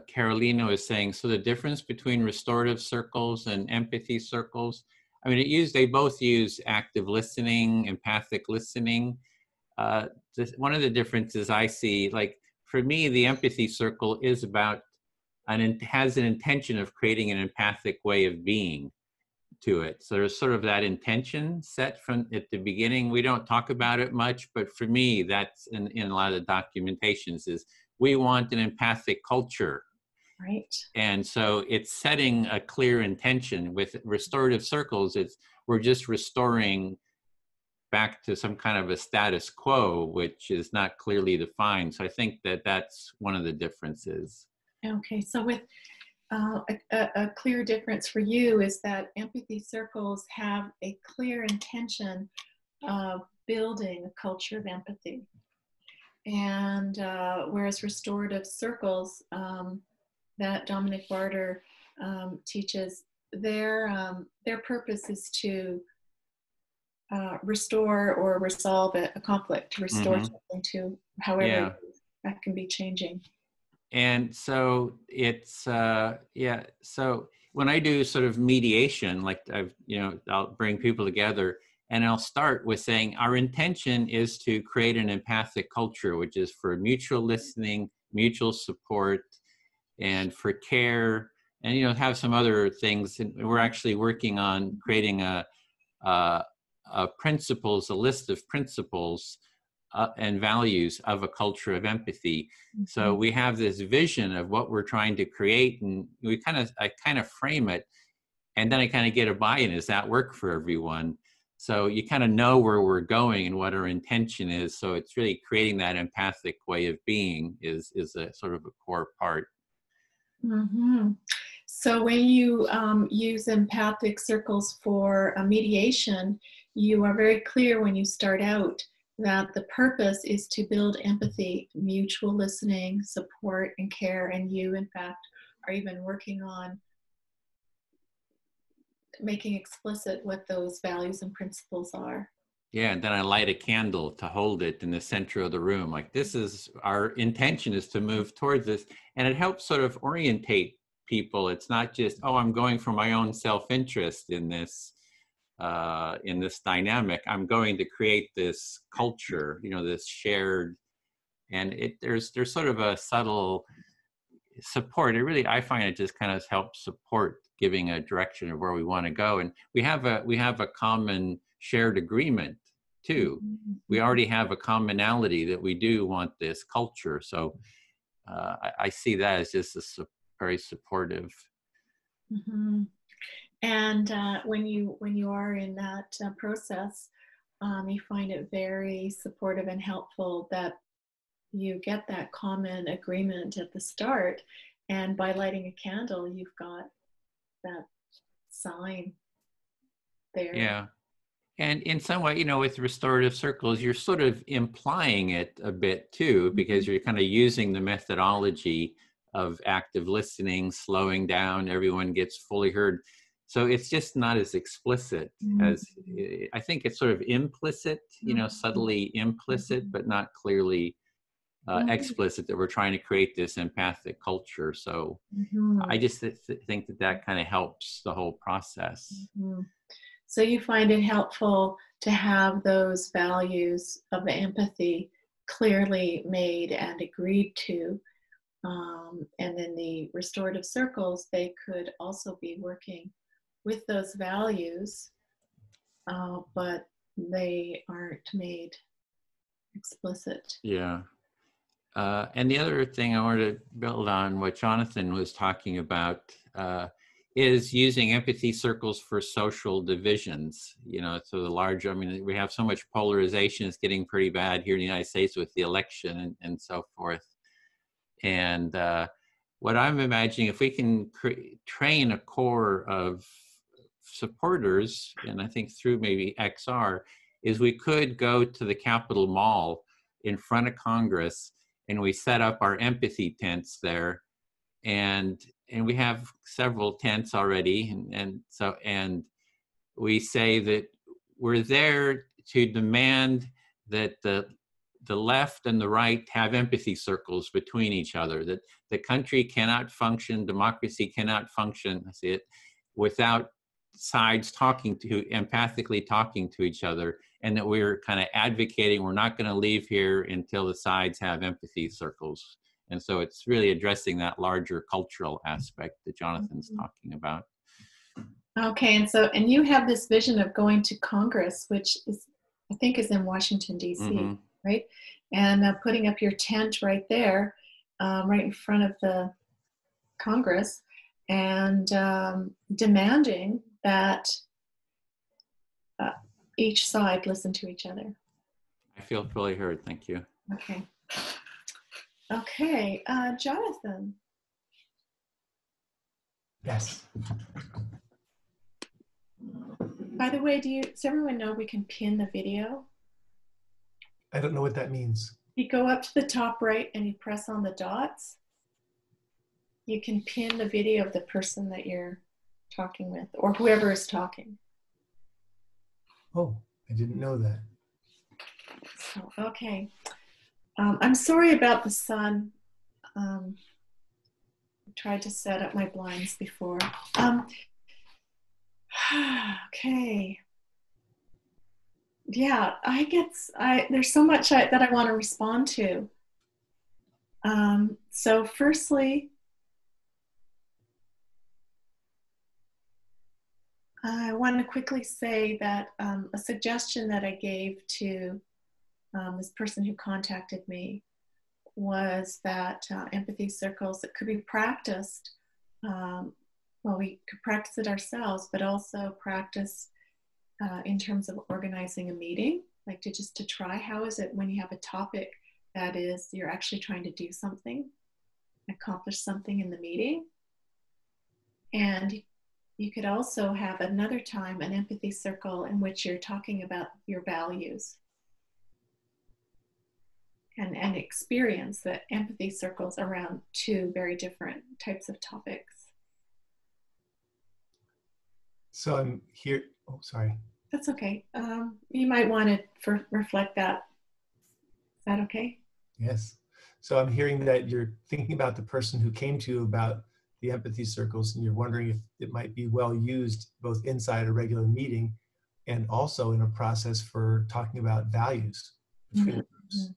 Carolina was saying. So the difference between restorative circles and empathy circles, I mean, they both use active listening, empathic listening. One of the differences I see, like for me, the empathy circle is about, and it has an intention of creating an empathic way of being to it. So there's sort of that intention set from at the beginning. We don't talk about it much, but for me, that's in a lot of the documentations is we want an empathic culture. Right. And so it's setting a clear intention. With restorative circles, we're just restoring back to some kind of a status quo, which is not clearly defined. So I think that that's one of the differences. Okay, so with a clear difference for you is that empathy circles have a clear intention of building a culture of empathy. And whereas restorative circles that Dominic Barter teaches, their purpose is to restore or resolve a conflict, to restore something to however that can be changing. And so it's, so when I do sort of mediation, like I'll bring people together and I'll start with saying our intention is to create an empathic culture, which is for mutual listening, mutual support, and for care, and, have some other things. And we're actually working on creating a list of principles and values of a culture of empathy. So we have this vision of what we're trying to create, and I kind of frame it, and then I kind of get a buy-in. Does that work for everyone? So you kind of know where we're going and what our intention is. So it's really creating that empathic way of being is a sort of a core part. Mm-hmm. So when you use empathic circles for a mediation, you are very clear when you start out that the purpose is to build empathy, mutual listening, support, and care. And you, in fact, are even working on making explicit what those values and principles are. Yeah, and then I light a candle to hold it in the center of the room. Like, this is our intention, is to move towards this. And it helps sort of orientate people. It's not just, oh, I'm going for my own self-interest in this dynamic. I'm going to create this culture, this shared, and there's sort of a subtle support. I find it just kind of helps support giving a direction of where we want to go. And we have a common shared agreement too. We already have a commonality that we do want this culture. So I see that as just very supportive. Mm-hmm. And when you are in that process, you find it very supportive and helpful that you get that common agreement at the start, and by lighting a candle, you've got that sign there. Yeah. And in some way, with restorative circles, you're sort of implying it a bit too, because you're kind of using the methodology of active listening, slowing down, everyone gets fully heard. So it's just not as explicit as, I think it's sort of implicit, subtly implicit, but not clearly explicit that we're trying to create this empathic culture. So I just think that kind of helps the whole process. So you find it helpful to have those values of empathy clearly made and agreed to. And in the restorative circles, they could also be working with those values, but they aren't made explicit. Yeah. And the other thing I wanted to build on what Jonathan was talking about is using empathy circles for social divisions. You know, so the larger, I mean, we have so much polarization, it's getting pretty bad here in the United States with the election and so forth. And what I'm imagining, if we can train a core of supporters, and I think through maybe XR, is we could go to the Capitol Mall in front of Congress and we set up our empathy tents there, and we have several tents already, and we say that we're there to demand that the left and the right have empathy circles between each other, that the country cannot function, democracy cannot function, I see it, without sides empathically talking to each other, and that we're kind of advocating we're not going to leave here until the sides have empathy circles. And so it's really addressing that larger cultural aspect that Jonathan's talking about. Okay, and you have this vision of going to Congress, which is, I think, is in Washington, D.C., right? And putting up your tent right there, right in front of the Congress, and demanding that each side listen to each other. I feel fully heard, thank you. Okay. Okay, Jonathan. Yes. By the way, does everyone know we can pin the video? I don't know what that means. You go up to the top right and you press on the dots. You can pin the video of the person that you're talking with, or whoever is talking. Oh, I didn't know that. So, okay. I'm sorry about the sun. I tried to set up my blinds before. Okay. Yeah, there's so much that I want to respond to. So firstly, I want to quickly say that a suggestion that I gave to this person who contacted me was that empathy circles that could be practiced. Well, we could practice it ourselves, but also practice in terms of organizing a meeting, like to try, how is it when you have a topic that is, you're actually trying to do something, accomplish something in the meeting. And you could also have another time an empathy circle in which you're talking about your values and experience the empathy circles around two very different types of topics. So I'm here, oh, sorry. That's okay. You might want to reflect that. Is that okay? Yes. So I'm hearing that you're thinking about the person who came to you about the empathy circles, and you're wondering if it might be well used both inside a regular meeting and also in a process for talking about values between the groups.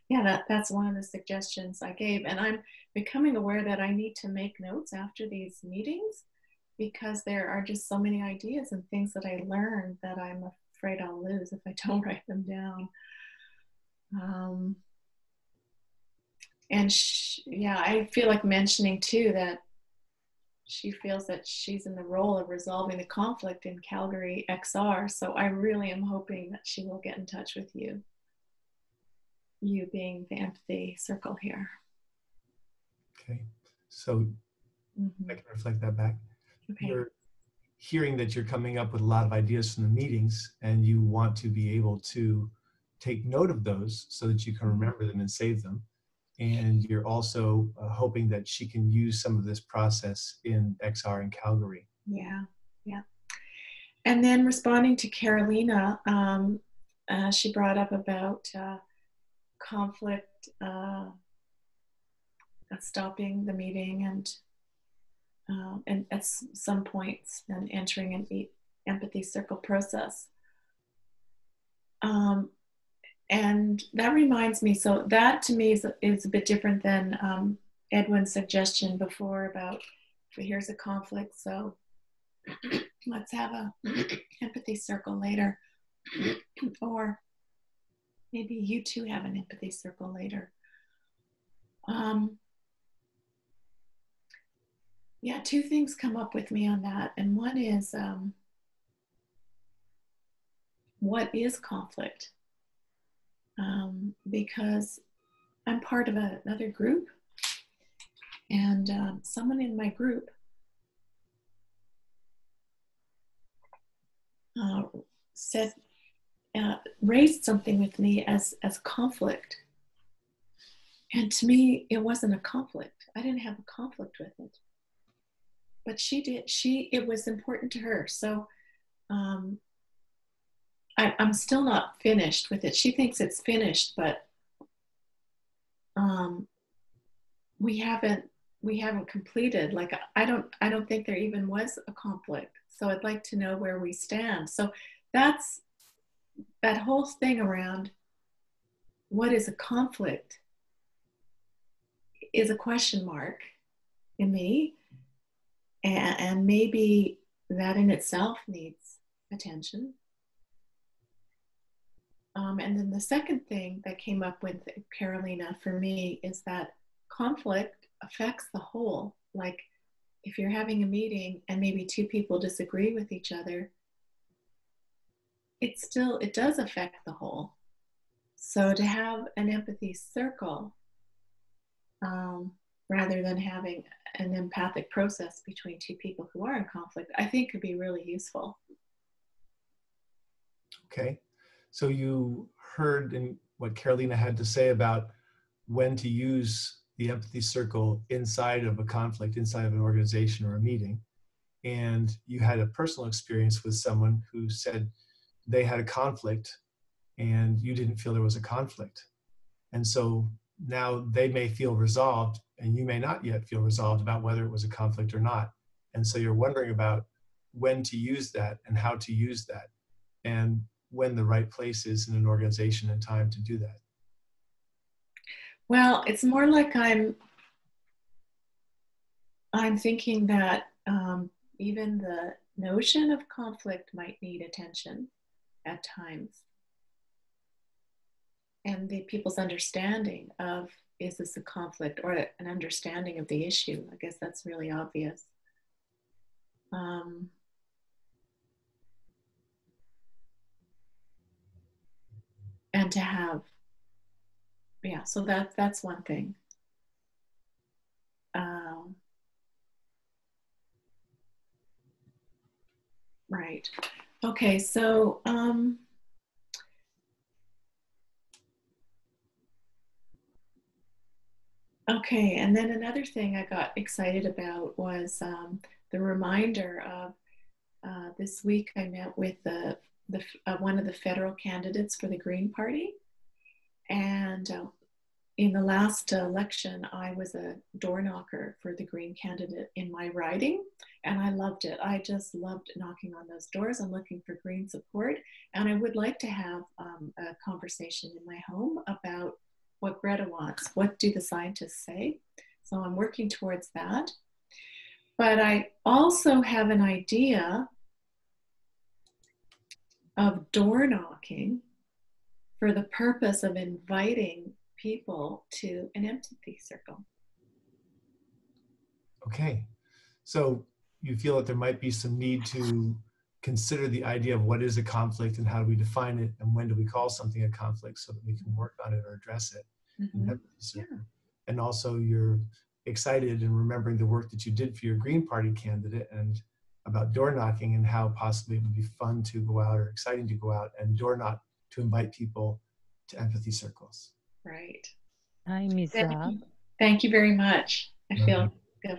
Yeah, that's one of the suggestions I gave. And I'm becoming aware that I need to make notes after these meetings, because there are just so many ideas and things that I learned that I'm afraid I'll lose if I don't write them down. Yeah, I feel like mentioning too that she feels that she's in the role of resolving the conflict in Calgary XR. So I really am hoping that she will get in touch with you. You being the empathy circle here. Okay, so I can reflect that back. Okay. You're hearing that you're coming up with a lot of ideas from the meetings, and you want to be able to take note of those so that you can remember them and save them. And you're also hoping that she can use some of this process in XR in Calgary. Yeah, yeah. And then responding to Carolina, she brought up about conflict, stopping the meeting and at some points then entering an empathy circle process. And that reminds me, so that to me is a bit different than Edwin's suggestion before about, here's a conflict, so let's have a empathy circle later. Or maybe you two have an empathy circle later. Yeah, two things come up with me on that. And one is, what is conflict? Because I'm part of another group, and someone in my group said, raised something with me as conflict. And to me, it wasn't a conflict. I didn't have a conflict with it. But she did. It was important to her. So I'm still not finished with it. She thinks it's finished, but we haven't completed. Like I don't think there even was a conflict. So I'd like to know where we stand. So that's that whole thing around what is a conflict is a question mark in me, and maybe that in itself needs attention. And then the second thing that came up with Carolina for me is that conflict affects the whole. Like if you're having a meeting and maybe two people disagree with each other, it does affect the whole. So to have an empathy circle, rather than having an empathic process between two people who are in conflict, I think could be really useful. Okay. So you heard in what Carolina had to say about when to use the empathy circle inside of a conflict, inside of an organization or a meeting. And you had a personal experience with someone who said they had a conflict and you didn't feel there was a conflict. And so now they may feel resolved and you may not yet feel resolved about whether it was a conflict or not. And so you're wondering about when to use that and how to use that, and when the right place is in an organization and time to do that. Well, it's more like I'm thinking that even the notion of conflict might need attention at times. And the people's understanding of, is this a conflict, or an understanding of the issue? I guess that's really obvious. And to have, yeah, so that's one thing. Right. Okay, so okay, and then another thing I got excited about was the reminder of this week I met with one of the federal candidates for the Green Party. And in the last election, I was a door knocker for the Green candidate in my riding, and I loved it. I just loved knocking on those doors and looking for Green support. And I would like to have a conversation in my home about what Greta wants. What do the scientists say? So I'm working towards that. But I also have an idea of door knocking for the purpose of inviting people to an empathy circle. Okay, so you feel that there might be some need to consider the idea of what is a conflict and how do we define it and when do we call something a conflict so that we can work on it or address it. Mm-hmm. Yeah. And also you're excited and remembering the work that you did for your Green Party candidate and about door knocking and how possibly it would be fun to go out or exciting to go out and door knock to invite people to empathy circles. Right. Hi, Miss Zab. Thank you very much. I feel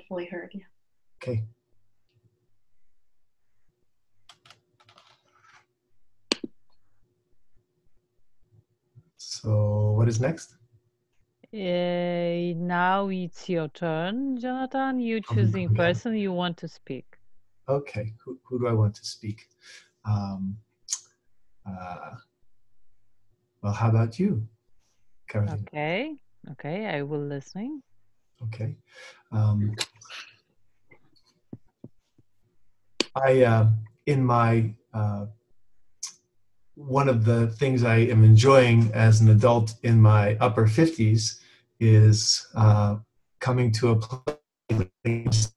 fully heard. Yeah. Okay. So what is next? Now it's your turn, Jonathan. You choosing person you want to speak. Okay, who do I want to speak? Well, how about you, Carolina? Okay, I will listen. Okay. In my one of the things I am enjoying as an adult in my upper 50s is coming to a place.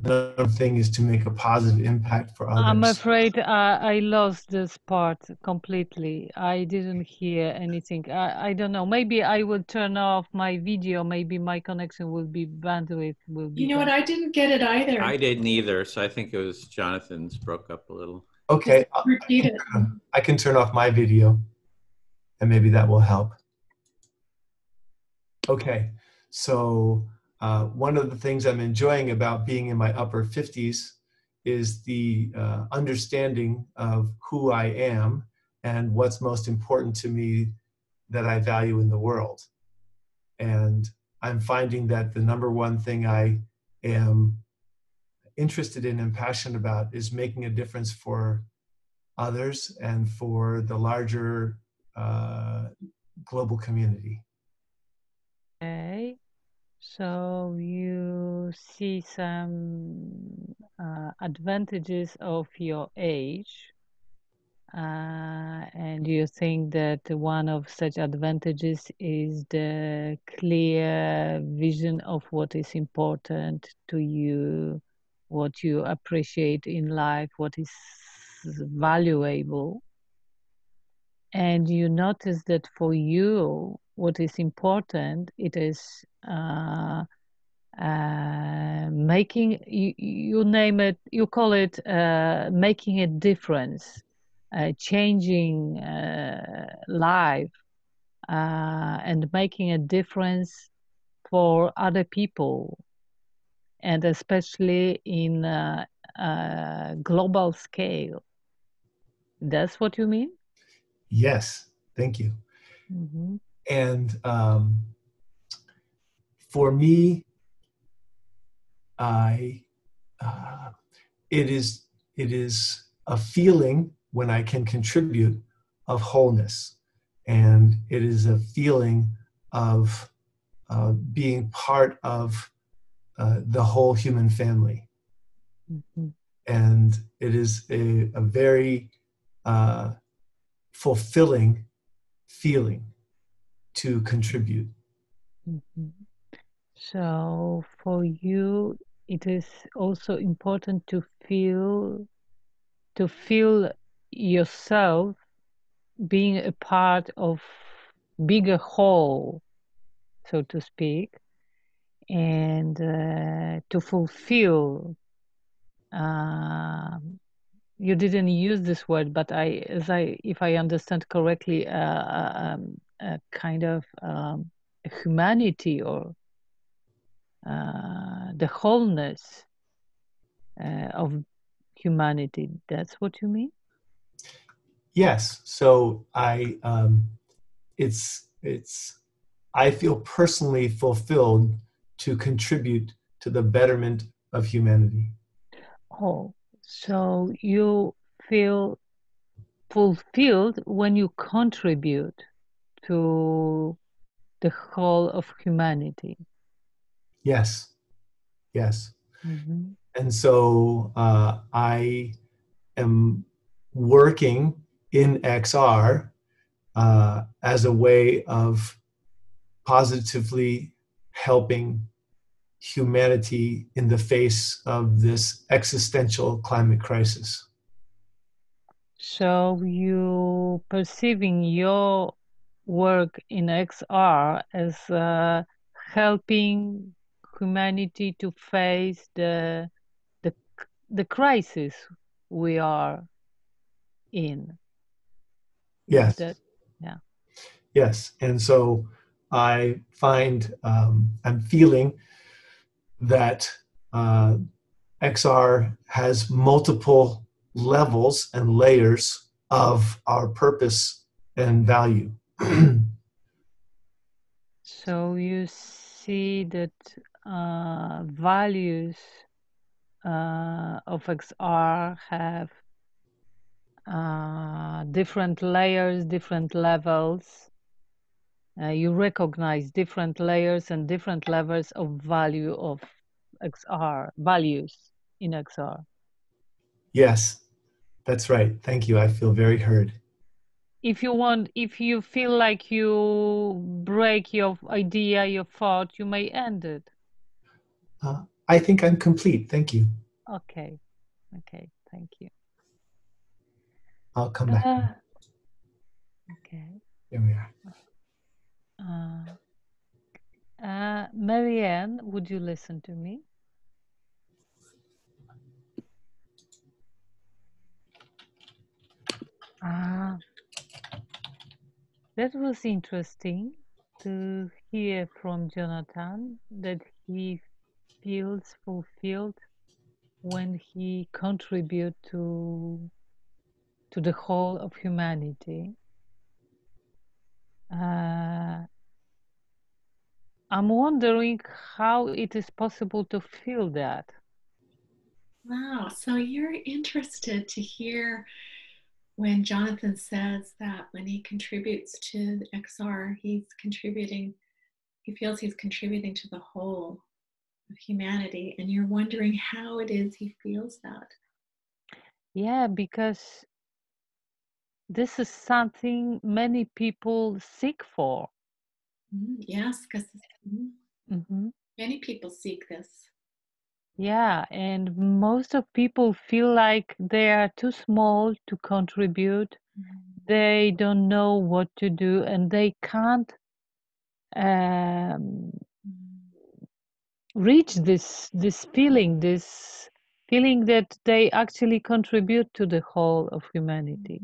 Another thing is to make a positive impact for others. I'm afraid I lost this part completely. I didn't hear anything. I don't know. Maybe I will turn off my video. Maybe my connection will be bandwidth will be. You know what? I didn't get it either. I didn't either. So I think it was Jonathan's broke up a little. Okay, repeat it. I can turn off my video, and maybe that will help. Okay, so one of the things I'm enjoying about being in my upper 50s is the understanding of who I am and what's most important to me that I value in the world. And I'm finding that the number one thing I am interested in and passionate about is making a difference for others and for the larger global community. Okay, so you see some advantages of your age, and you think that one of such advantages is the clear vision of what is important to you, what you appreciate in life, what is valuable. And you notice that for you, what is important, it is making, you name it, you call it making a difference, changing life, and making a difference for other people, and especially in global scale. That's what you mean? Yes, thank you. Mm-hmm. And for me, it is a feeling when I can contribute of wholeness, and it is a feeling of being part of the whole human family. Mm-hmm. And it is a very fulfilling feeling to contribute. Mm-hmm. So for you, it is also important to feel yourself being a part of bigger whole, so to speak, and to fulfill. You didn't use this word, but if I understand correctly, a kind of humanity or the wholeness of humanity. That's what you mean? Yes. So I feel personally fulfilled to contribute to the betterment of humanity. Oh, so you feel fulfilled when you contribute to the whole of humanity. Yes. Yes. Mm-hmm. And so I am working in XR as a way of positively helping humanity in the face of this existential climate crisis. So you perceiving your work in XR as helping humanity to face the crisis we are in. Yes. Yeah. Yes. And so I find I'm feeling that XR has multiple levels and layers of our purpose and value. So you see that values of XR have different layers, different levels, You recognize different layers and different levels of value of XR, values in XR. Yes, that's right. Thank you. I feel very heard. If you feel like you break your idea, your thought, you may end it. I think I'm complete. Thank you. Okay, thank you. I'll come back. Okay. Here we are. Marianne, would you listen to me? That was interesting to hear from Jonathan that he feels fulfilled when he contributes to the whole of humanity. I'm wondering how it is possible to feel that. Wow, so you're interested to hear when Jonathan says that when he contributes to the XR, he feels he's contributing to the whole of humanity, and you're wondering how it is he feels that. Yeah, because this is something many people seek for. Yes, because many people seek this. Yeah, and most of people feel like they are too small to contribute. They don't know what to do, and they can't reach this feeling that they actually contribute to the whole of humanity.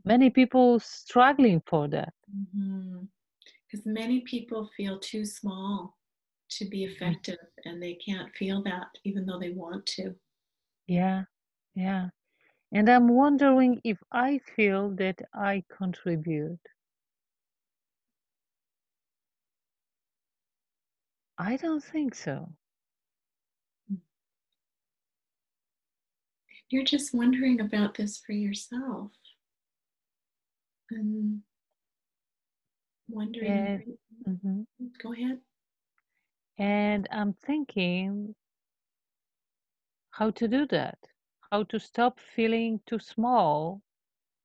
Many people struggling for that. Because many people feel too small to be effective, and they can't feel that even though they want to. Yeah. And I'm wondering if I feel that I contribute. I don't think so. You're just wondering about this for yourself. And wondering. Go ahead. And I'm thinking how to do that, how to stop feeling too small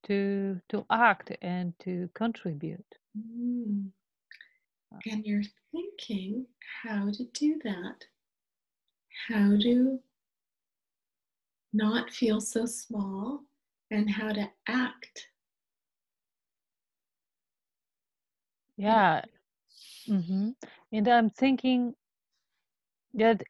to act and to contribute. And you're thinking how to do that, how to not feel so small, and how to act. Yeah. And I'm thinking that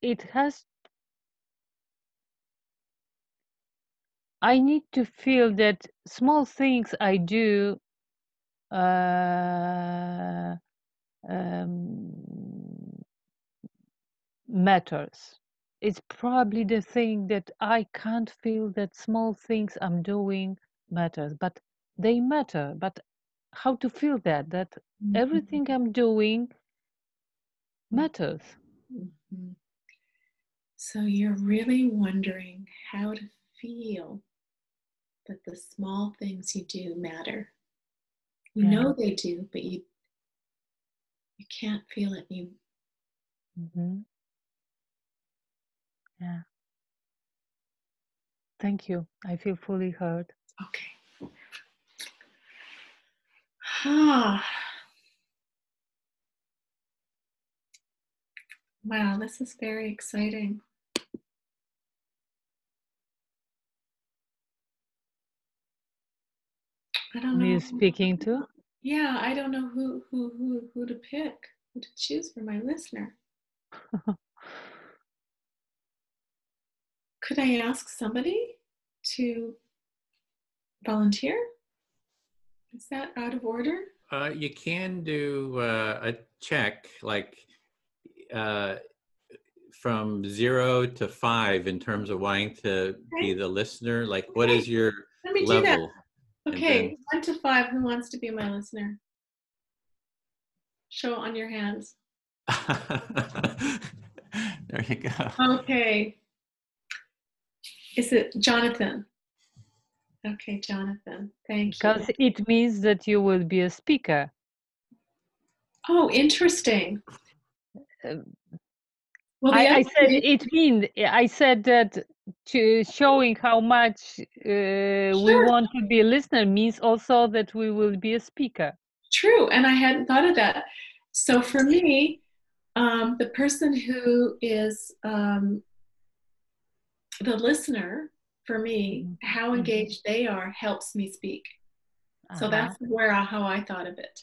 I need to feel that small things I do matters. It's probably the thing that I can't feel that small things I'm doing matters, but they matter. But how to feel that everything I'm doing matters. So you're really wondering how to feel that the small things you do matter. You know they do, but you can't feel it. Yeah. Thank you. I feel fully heard. Okay. Wow, this is very exciting. I don't know. Who are you speaking to? Yeah, I don't know who to pick, who to choose for my listener. Could I ask somebody to volunteer? Is that out of order? You can do a check, like from 0 to 5 in terms of wanting to be the listener. Like, what is your Let me level? do that. Okay, 1 to 5. Who wants to be my listener? Show on your hands. There you go. Okay. Is it Jonathan? Okay, Jonathan. Thank you. Because it means that you will be a speaker. Oh, interesting. Uh, Well, the I other said thing, it mean I said that to showing how much we sure, want to be a listener means also that we will be a speaker. true. And I hadn't thought of that. So for me, the person who is the listener, for me, how engaged they are helps me speak. So that's how I thought of it.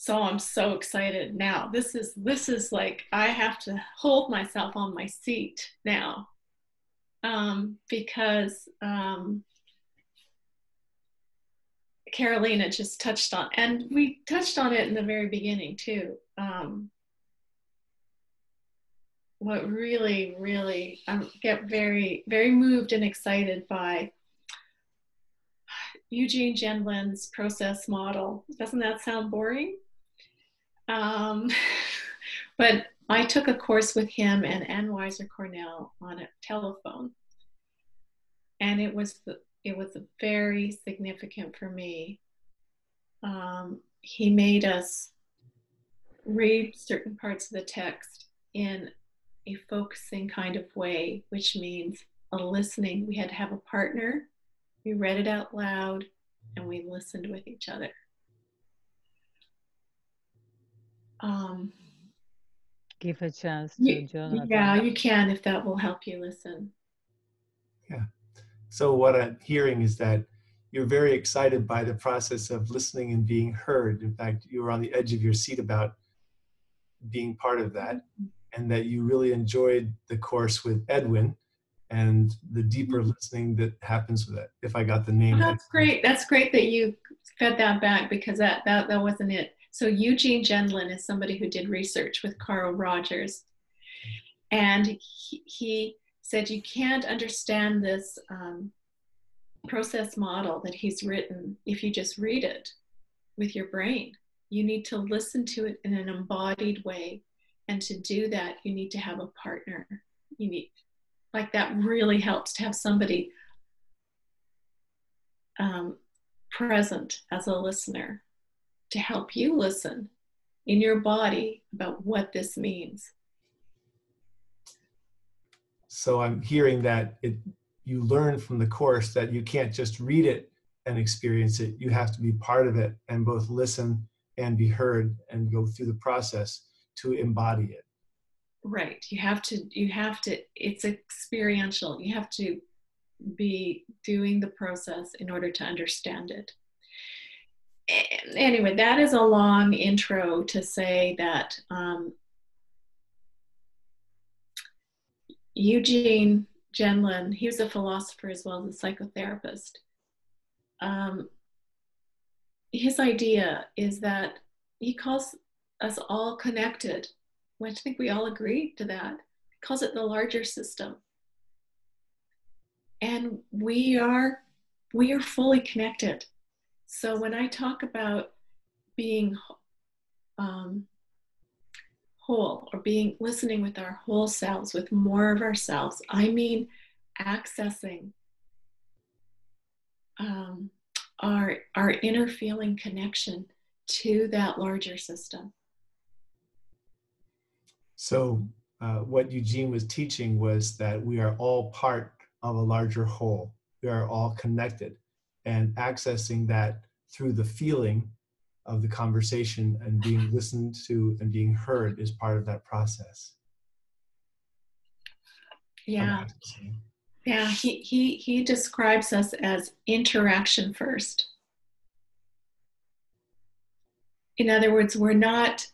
So I'm so excited now. This is like, I have to hold myself on my seat now, because Carolina just touched on, and we touched on it in the very beginning too. What really, really, I get very, very moved and excited by Eugene Gendlin's process model. Doesn't that sound boring? But I took a course with him and Ann Weiser Cornell on a telephone, and it was very significant for me. He made us read certain parts of the text in a focusing kind of way, which means a listening. We had to have a partner. We read it out loud, and we listened with each other. Give a chance to Jonathan. Yeah, you can, if that will help you listen. Yeah. So what I'm hearing is that you're very excited by the process of listening and being heard. In fact, you were on the edge of your seat about being part of that, and that you really enjoyed the course with Edwin and the deeper listening that happens with it. If I got the name. Oh, that's great. That's great that you fed that back, because that wasn't it. So Eugene Gendlin is somebody who did research with Carl Rogers. And he said you can't understand this process model that he's written if you just read it with your brain. You need to listen to it in an embodied way. And to do that, you need to have a partner. You need, like, that really helps to have somebody present as a listener to help you listen in your body about what this means. So I'm hearing that you learn from the course that you can't just read it and experience it. You have to be part of it and both listen and be heard and go through the process to embody it. Right. You have to, it's experiential. You have to be doing the process in order to understand it. Anyway, that is a long intro to say that Eugene Gendlin, he was a philosopher as well as a psychotherapist. His idea is that he calls us all connected. I think we all agree to that. He calls it the larger system. And we are fully connected. So when I talk about being whole, or listening with our whole selves, with more of ourselves, I mean accessing our inner feeling connection to that larger system. So what Eugene was teaching was that we are all part of a larger whole. We are all connected, and accessing that through the feeling of the conversation and being listened to and being heard is part of that process. Yeah. Yeah, he describes us as interaction first. In other words, we're not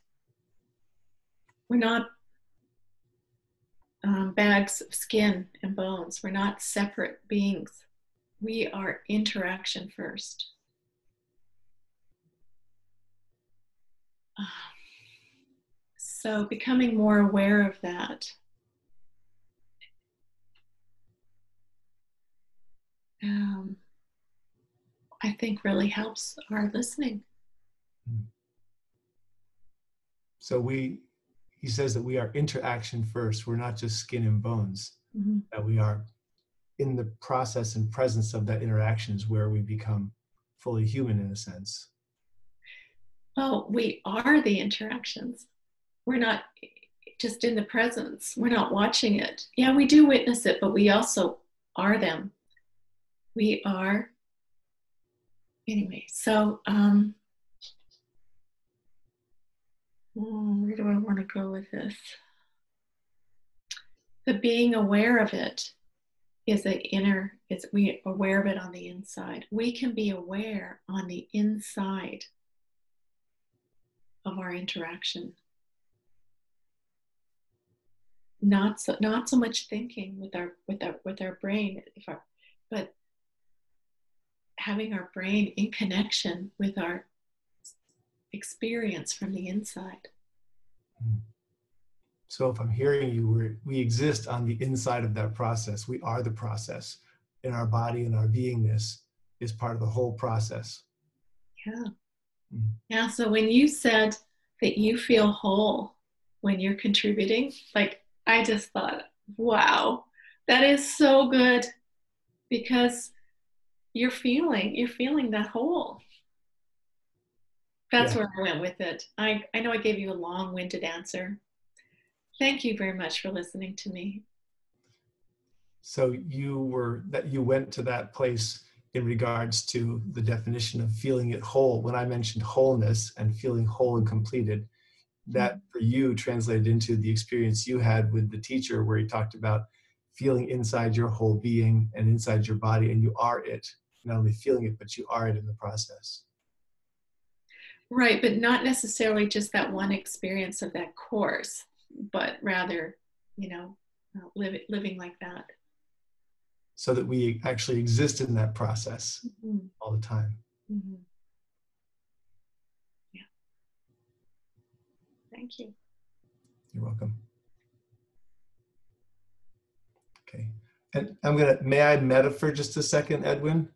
bags of skin and bones. We're not separate beings. We are interaction first. So becoming more aware of that. I think really helps our listening. So he says that we are interaction first. We're not just skin and bones. Mm-hmm. That we are in the process and presence of that interaction is where we become fully human in a sense. well, we are the interactions. We're not just in the presence. We're not watching it. Yeah, we do witness it, but we also are them. We are. Anyway, so where do I want to go with this? The being aware of it is the inner, it's we aware of it on the inside. We can be aware on the inside of our interaction. Not so much thinking with our brain, but having our brain in connection with our experience from the inside. So if I'm hearing you, we exist on the inside of that process. We are the process. In our body and our beingness is part of the whole process. Yeah. Yeah, so when you said that you feel whole when you're contributing, like I just thought, wow, that is so good, because you're feeling that whole. That's where I went with it. I know I gave you a long-winded answer. Thank you very much for listening to me. So you went to that place in regards to the definition of feeling it whole. When I mentioned wholeness and feeling whole and completed, that for you translated into the experience you had with the teacher, where he talked about feeling inside your whole being and inside your body, and you are it. Not only feeling it, but you are it in the process. Right, but not necessarily just that one experience of that course, but rather, living like that. So that we actually exist in that process all the time. Mm-hmm. Yeah. Thank you. You're welcome. Okay. And may I meta for just a second, Edwin?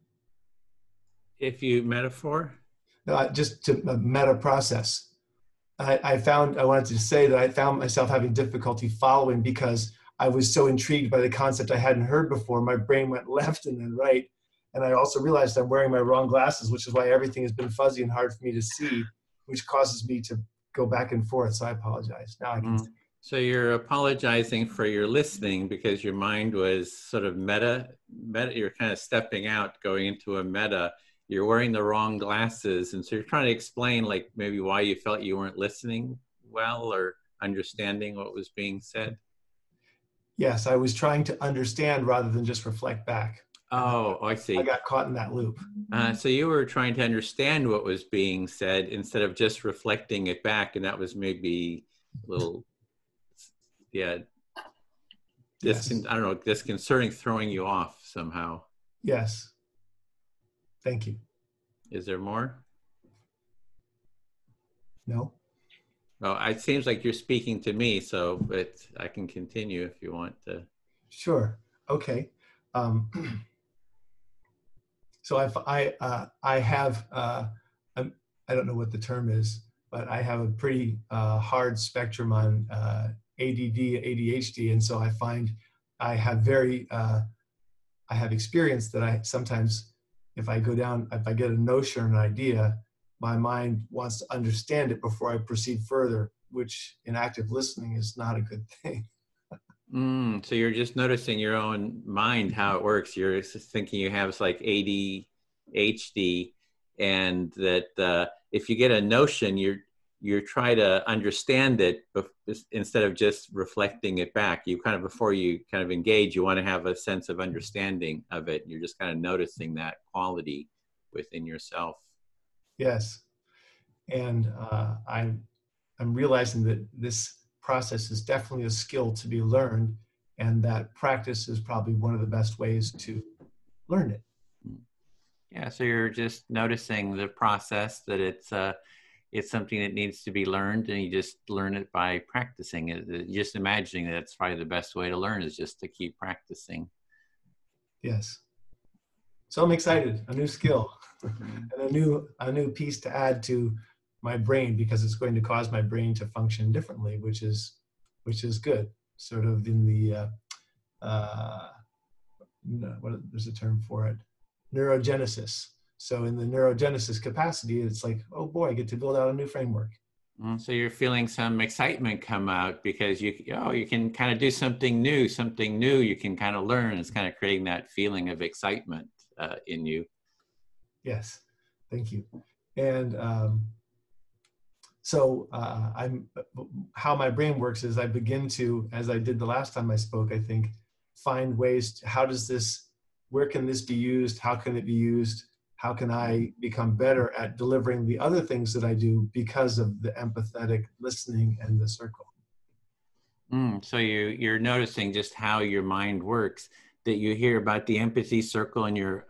If you metaphor? No, just to meta process. I wanted to say that I found myself having difficulty following because I was so intrigued by the concept I hadn't heard before. My brain went left and then right. And I also realized I'm wearing my wrong glasses, which is why everything has been fuzzy and hard for me to see, which causes me to go back and forth. So I apologize. Now I can. So you're apologizing for your listening because your mind was sort of meta. You're kind of stepping out, going into a meta. You're wearing the wrong glasses. And so you're trying to explain like maybe why you felt you weren't listening well or understanding what was being said. Yes, I was trying to understand rather than just reflect back. Oh, I see. I got caught in that loop. So you were trying to understand what was being said instead of just reflecting it back. And that was maybe a little, I don't know, disconcerting, throwing you off somehow. Yes. Thank you. Is there more? No. Well, it seems like you're speaking to me, but I can continue if you want to. Sure. Okay. So I have, I don't know what the term is, but I have a pretty hard spectrum on ADD, ADHD. And so I find I have experience that I sometimes, if I get a notion or an idea, my mind wants to understand it before I proceed further, which in active listening is not a good thing. So you're just noticing your own mind, how it works. You're just thinking you have like ADHD, and that if you get a notion, you're trying to understand it instead of just reflecting it back. You kind of, before you kind of engage, you want to have a sense of understanding of it. You're just kind of noticing that quality within yourself. Yes, and I'm realizing that this process is definitely a skill to be learned, and that practice is probably one of the best ways to learn it. Yeah, so you're just noticing the process, that it's something that needs to be learned, and you just learn it by practicing it. Just imagining that it's probably the best way to learn is just to keep practicing. Yes. So I'm excited, a new skill and a new piece to add to my brain, because it's going to cause my brain to function differently, which is good. Sort of in the there's a term for it, neurogenesis. So in the neurogenesis capacity, it's like, oh boy, I get to build out a new framework. So you're feeling some excitement come out because you can kind of do something new you can kind of learn. It's kind of creating that feeling of excitement in you. Yes, thank you. And how my brain works is I begin to, as I did the last time I spoke, I think, find ways to, where can this be used? How can it be used? How can I become better at delivering the other things that I do because of the empathetic listening and the circle? So you're noticing just how your mind works, that you hear about the empathy circle and you're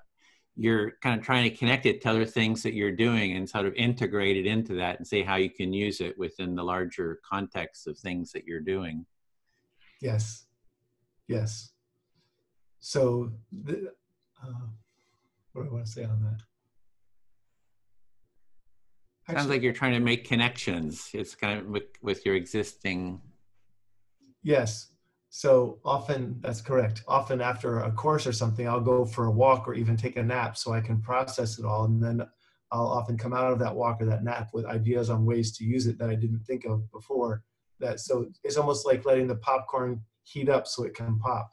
kind of trying to connect it to other things that you're doing and sort of integrate it into that and see how you can use it within the larger context of things that you're doing. Yes, yes. So, what do I want to say on that? Sounds like you're trying to make connections. It's kind of with your existing. Yes. So often, that's correct. Often after a course or something, I'll go for a walk or even take a nap so I can process it all. And then I'll often come out of that walk or that nap with ideas on ways to use it that I didn't think of before. So it's almost like letting the popcorn heat up so it can pop.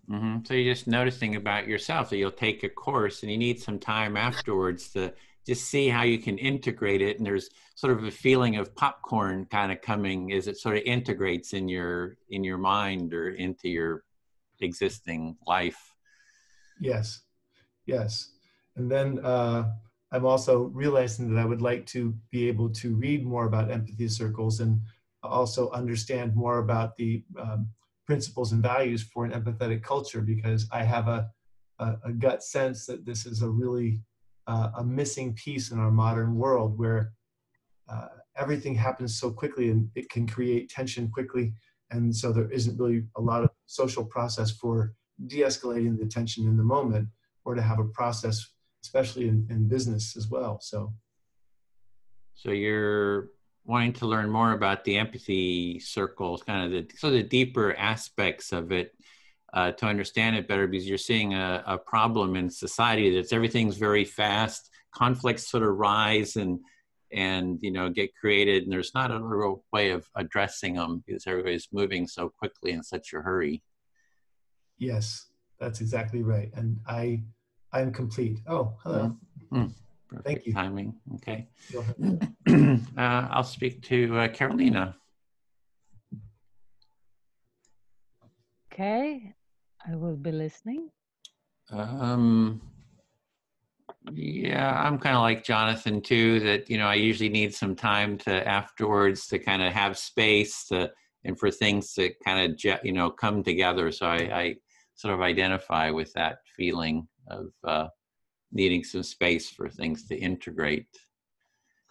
Mm-hmm. So you're just noticing about yourself that you'll take a course and you need some time afterwards to just see how you can integrate it. And there's sort of a feeling of popcorn kind of coming as it sort of integrates in your mind or into your existing life. Yes, yes. And then I'm also realizing that I would like to be able to read more about empathy circles and also understand more about the principles and values for an empathetic culture, because I have a gut sense that this is a really a missing piece in our modern world where everything happens so quickly and it can create tension quickly. And so there isn't really a lot of social process for de-escalating the tension in the moment, or to have a process, especially in business as well. So you're wanting to learn more about the empathy circles, kind of the deeper aspects of it, to understand it better, because you're seeing a problem in society that's everything's very fast, conflicts sort of rise and get created, and there's not a real way of addressing them because everybody's moving so quickly in such a hurry. Yes, that's exactly right. And I'm complete. Oh, hello. Mm-hmm. Perfect. Thank you. Timing. Okay. Go I'll speak to Carolina. Okay, I will be listening. Yeah, I'm kind of like Jonathan too, that, I usually need some time to afterwards to kind of have space and for things to kind of, come together. So I sort of identify with that feeling of needing some space for things to integrate.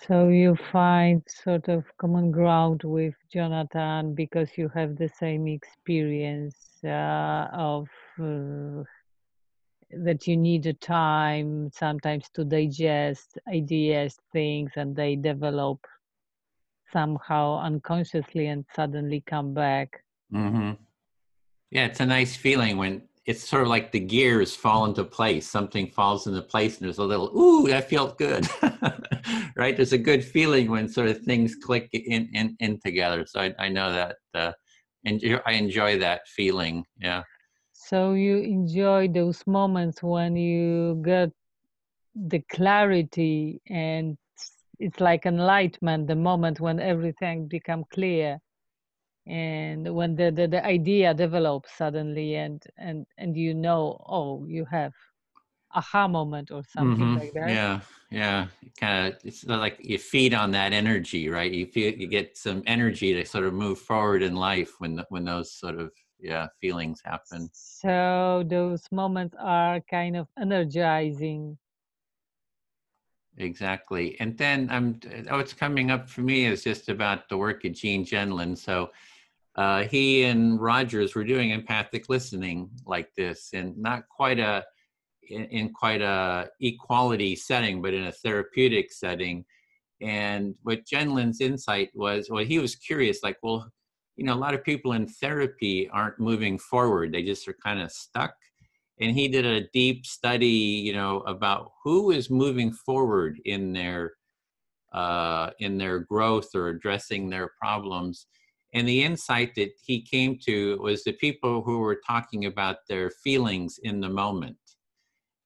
So you find sort of common ground with Jonathan because you have the same experience of that you need a time sometimes to digest ideas, things, and they develop somehow unconsciously and suddenly come back. Mm-hmm. Yeah, it's a nice feeling when it's sort of like the gears fall into place. Something falls into place and there's a little, ooh, that felt good, right? There's a good feeling when sort of things click in together. So I know that, and I enjoy that feeling, yeah. So you enjoy those moments when you get the clarity and it's like enlightenment, the moment when everything becomes clear and when the idea develops suddenly and oh, you have aha moment or something like that. Yeah. Kind of, it's like you feed on that energy, right? You get some energy to sort of move forward in life when those sort of feelings happen. So those moments are kind of energizing. Exactly. And then what's coming up for me is just about the work of Gene Genlin. So he and Rogers were doing empathic listening like this, and not quite in quite a equality setting, but in a therapeutic setting. And what Genlin's insight was, well, he was curious, like, well, a lot of people in therapy aren't moving forward. They just are kind of stuck. and he did a deep study, you know, about who is moving forward in their growth or addressing their problems. And the insight that he came to was the people who were talking about their feelings in the moment.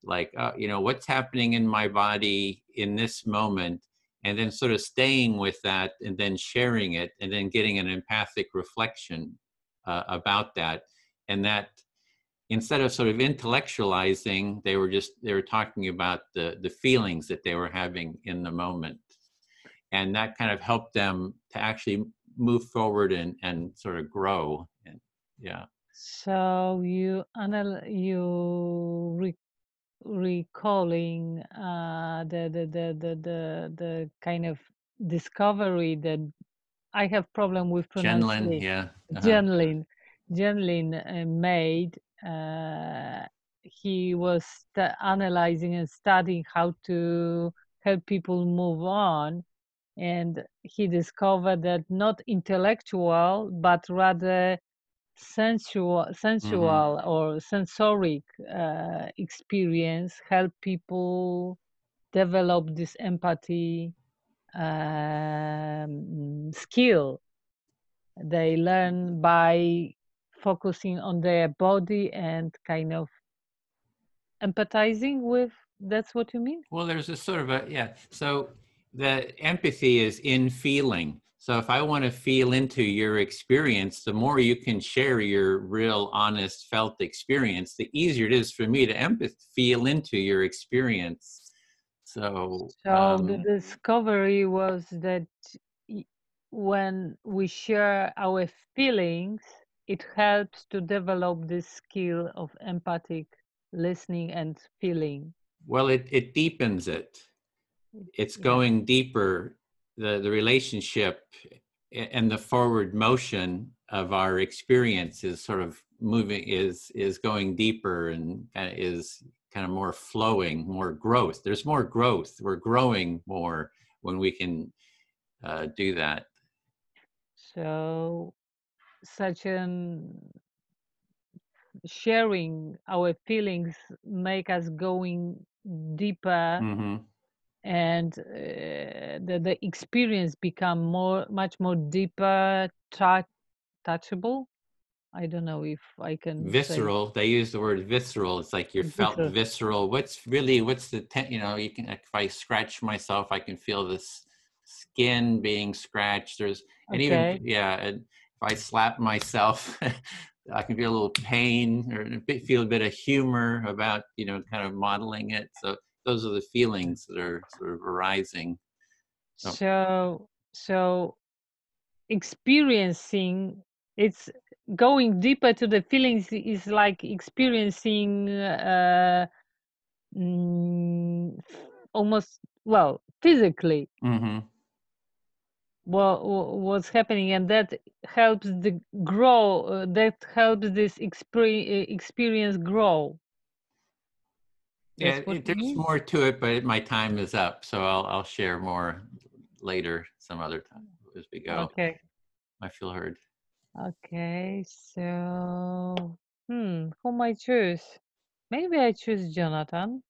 Like, you know, what's happening in my body in this moment, and then sort of staying with that and then sharing it and then getting an empathic reflection about that. And that instead of sort of intellectualizing, they were talking about the feelings that they were having in the moment. And that kind of helped them to actually move forward and sort of grow. And yeah. So recalling the kind of discovery that I have problem with Jenlin, pronunciation. yeah. Jenlin made. He was analyzing and studying how to help people move on, and he discovered that not intellectual but rather sensual or sensoric experience help people develop this empathy skill. They learn by focusing on their body and kind of empathizing with. That's what you mean? Well, there's a sort of a, yeah. So the empathy is in feeling. So if I want to feel into your experience, the more you can share your real, honest, felt experience, the easier it is for me to feel into your experience. So the discovery was that when we share our feelings, it helps to develop this skill of empathic listening and feeling. Well, it deepens it. It's going deeper. The relationship and the forward motion of our experience is sort of moving, is going deeper, and is kind of more flowing, more growth. There's more growth. We're growing more when we can do that. So such an sharing our feelings make us going deeper, and the experience become much more deeper, touchable. I don't know if I can visceral say. They use the word visceral. It's like you felt visceral. What's the you know, you can, if I scratch myself, I can feel this skin being scratched. There's and even and if I slap myself I can feel a little pain or feel a bit of humor about, you know, kind of modeling it. So those are the feelings that are sort of arising. So experiencing, it's going deeper to the feelings is like experiencing almost, well, physically what's happening, and that helps the grow, that helps this experience grow. Yeah, there's more to it, but my time is up, so I'll share more later some other time as we go. Okay. I feel heard. Okay, so whom I choose? Maybe I choose Jonathan.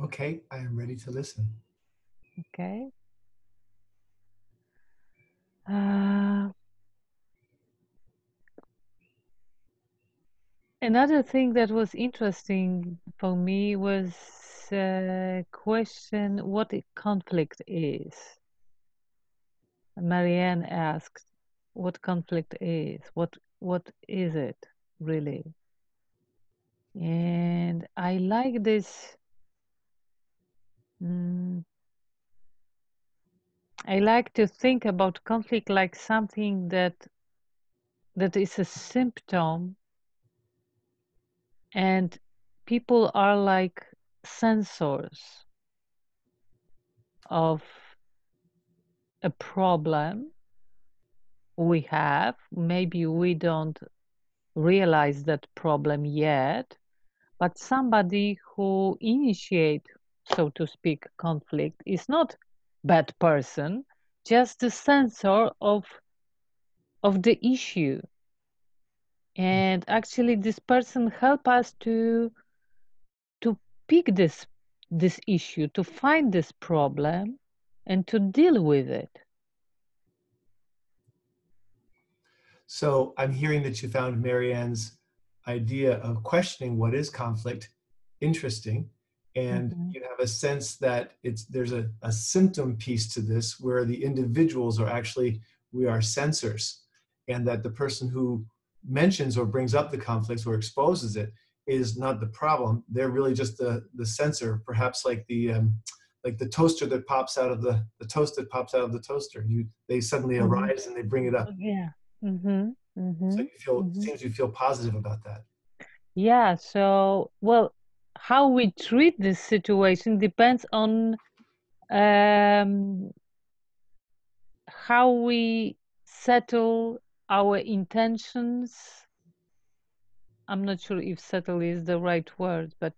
Okay, I am ready to listen. Okay. Another thing that was interesting for me was question what a conflict is. Marianne asked what conflict is. What is it really? And I like this. I like to think about conflict like something that is a symptom, and people are like sensors of a problem we have. Maybe we don't realize that problem yet, but somebody who initiate, so to speak, conflict is not bad person, just a sensor of the issue. And actually this person help us to pick this issue, to find this problem and to deal with it. So I'm hearing that you found Marianne's idea of questioning what is conflict interesting, and Mhm. you have a sense that there's a symptom piece to this where the individuals are actually, we are sensors, and that the person who mentions or brings up the conflicts or exposes it is not the problem. They're really just the sensor, perhaps like the toaster that pops out of the toast that pops out of the toaster. They suddenly Mhm. arise and they bring it up. Yeah. Mhm. So Mhm. you feel, Mhm. seems you feel positive about that. Yeah, so well, how we treat this situation depends on how we settle our intentions. I'm not sure if settle is the right word, but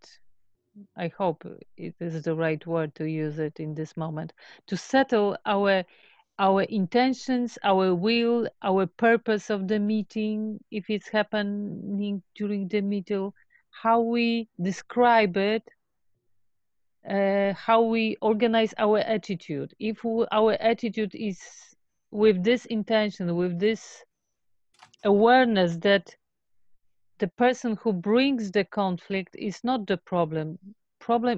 I hope it is the right word to use it in this moment. To settle our intentions, our will, our purpose of the meeting, if it's happening during the meeting, how we describe it, how we organize our attitude. If our attitude is with this intention, with this awareness that the person who brings the conflict is not the problem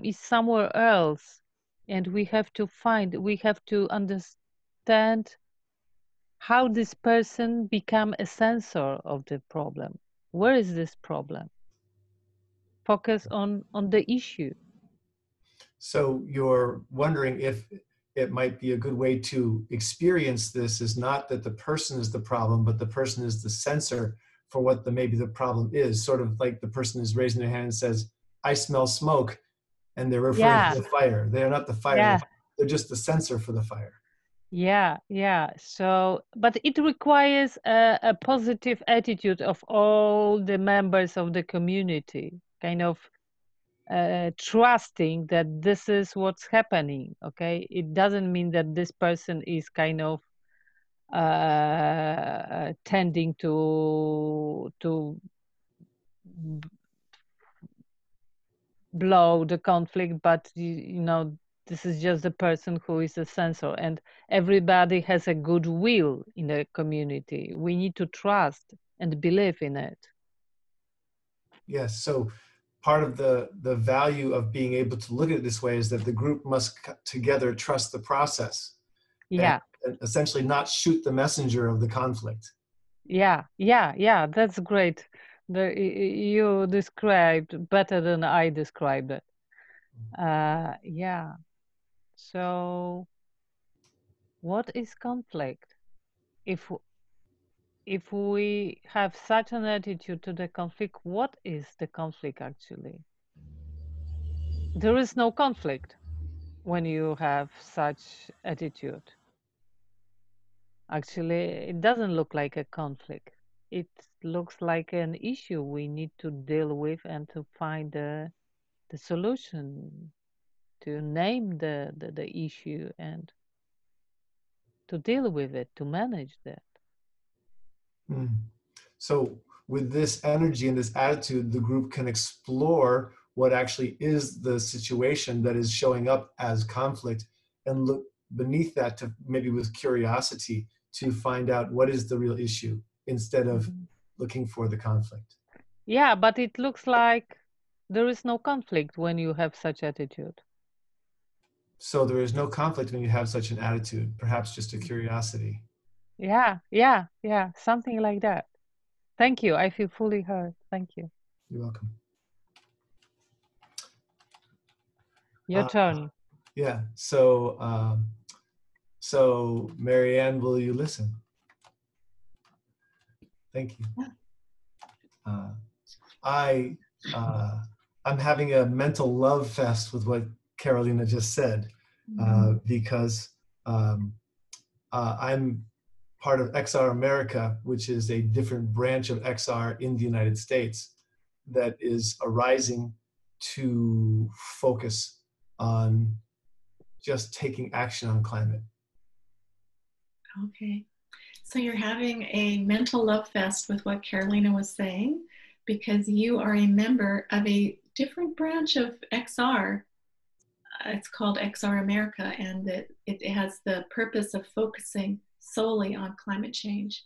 is somewhere else, and we have to understand how this person become a sensor of the problem. Where is this problem? Focus on the issue. So you're wondering if it might be a good way to experience this is not that the person is the problem, but the person is the sensor for what maybe the problem is. Sort of like the person is raising their hand and says, "I smell smoke," and they're referring Yeah, to the fire. They are not the fire. yeah, They're just the sensor for the fire. yeah. So, but it requires a positive attitude of all the members of the community, kind of trusting that this is what's happening. Okay, it doesn't mean that this person is kind of tending to blow the conflict, but you know, this is just the person who is a sensor, and everybody has a good will in the community. We need to trust and believe in it. Yes. So part of the value of being able to look at it this way is that the group must together trust the process. Yeah, and essentially not shoot the messenger of the conflict. yeah. That's great. You described better than I described it. Yeah. So, what is conflict? If we have such an attitude to the conflict, what is the conflict actually? There is no conflict when you have such attitude. Actually, it doesn't look like a conflict. It looks like an issue we need to deal with and to find the solution, to name the issue and to deal with it, to manage that. So with this energy and this attitude, the group can explore what actually is the situation that is showing up as conflict and look beneath that to maybe with curiosity to find out what is the real issue instead of looking for the conflict. Yeah, but it looks like there is no conflict when you have such attitude. So there is no conflict when you have such an attitude, perhaps just a curiosity. Yeah, something like that. Thank you. I feel fully heard. Thank you. You're welcome. Your turn. Yeah. So, so Marianne, will you listen? Thank you. I'm having a mental love fest with what Carolina just said, because I'm part of XR America, which is a different branch of XR in the United States that is arising to focus on just taking action on climate. Okay. So you're having a mental love fest with what Carolina was saying, because you are a member of a different branch of XR. It's called XR America, and it has the purpose of focusing solely on climate change.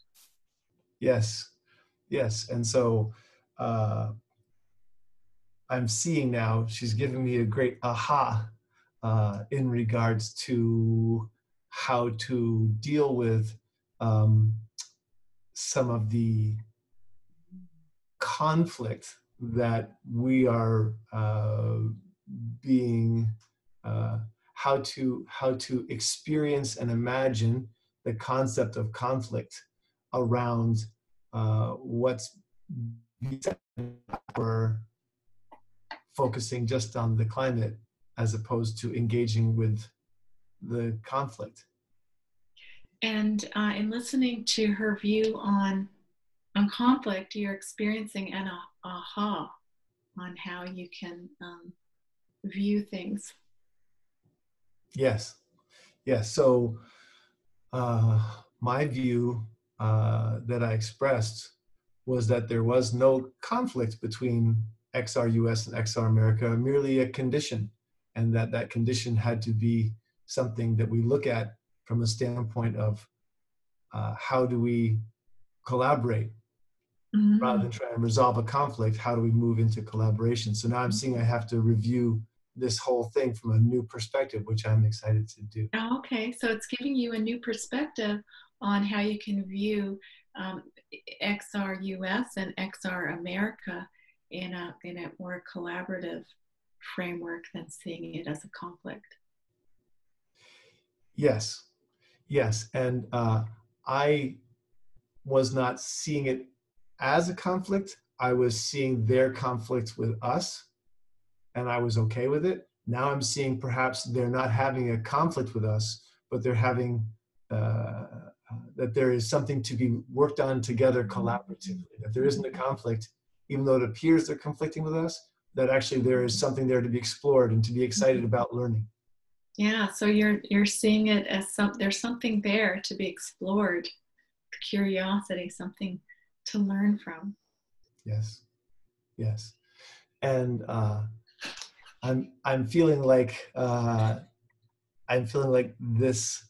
Yes, yes. And so I'm seeing now, she's giving me a great aha in regards to how to deal with some of the conflict that we are being how to experience and imagine the concept of conflict around what's for focusing just on the climate as opposed to engaging with the conflict. And in listening to her view on conflict, you're experiencing an aha on how you can view things. Yes, yes. So my view that I expressed was that there was no conflict between XR US and XR America, merely a condition, and that condition had to be something that we look at from a standpoint of how do we collaborate. Mm-hmm. Rather than try and resolve a conflict, how do we move into collaboration? So now I'm seeing I have to review this whole thing from a new perspective, which I'm excited to do. Oh, okay, so it's giving you a new perspective on how you can view XR US and XR America in a more collaborative framework than seeing it as a conflict. Yes, yes, and I was not seeing it as a conflict. I was seeing their conflict with us, and I was okay with it. Now I'm seeing perhaps they're not having a conflict with us, but they're having that there is something to be worked on together collaboratively, that there isn't a conflict, even though it appears they're conflicting with us, that actually there is something there to be explored and to be excited about learning. Yeah, so you're seeing it as there's something there to be explored, curiosity, something to learn from. Yes, yes, and I'm feeling like this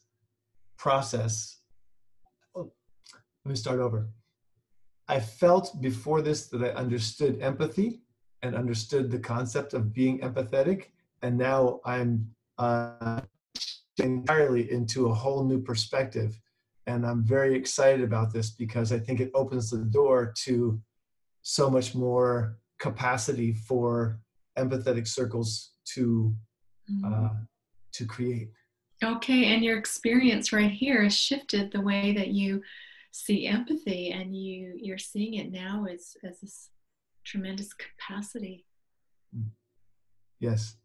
process. Oh, let me start over. I felt before this that I understood empathy and understood the concept of being empathetic, and now I'm entirely into a whole new perspective, and I'm very excited about this because I think it opens the door to so much more capacity for empathetic circles to create. Okay, and your experience right here has shifted the way that you see empathy, and you're seeing it now as this tremendous capacity. Yes.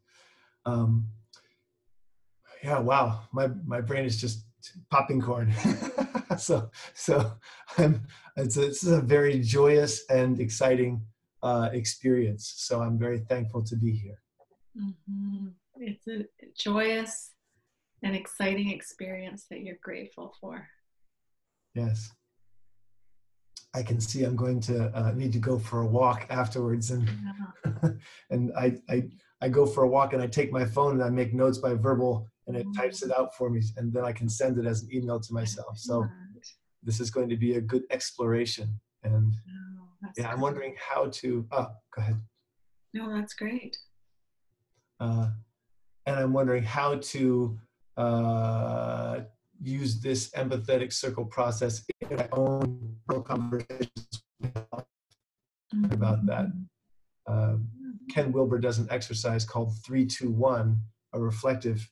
Yeah, wow. My brain is just popping corn. so it's a very joyous and exciting experience. So I'm very thankful to be here. Mm-hmm. It's a joyous and exciting experience that you're grateful for. Yes. I can see I'm going to need to go for a walk afterwards, and and I go for a walk and I take my phone and I make notes by verbal and it types it out for me, and then I can send it as an email to myself. So this is going to be a good exploration, and yeah, I'm wondering how to. Oh, go ahead. No, that's great. And I'm wondering how to use this empathetic circle process in my own conversations about that. Ken Wilber does an exercise called 3-2-1, a reflective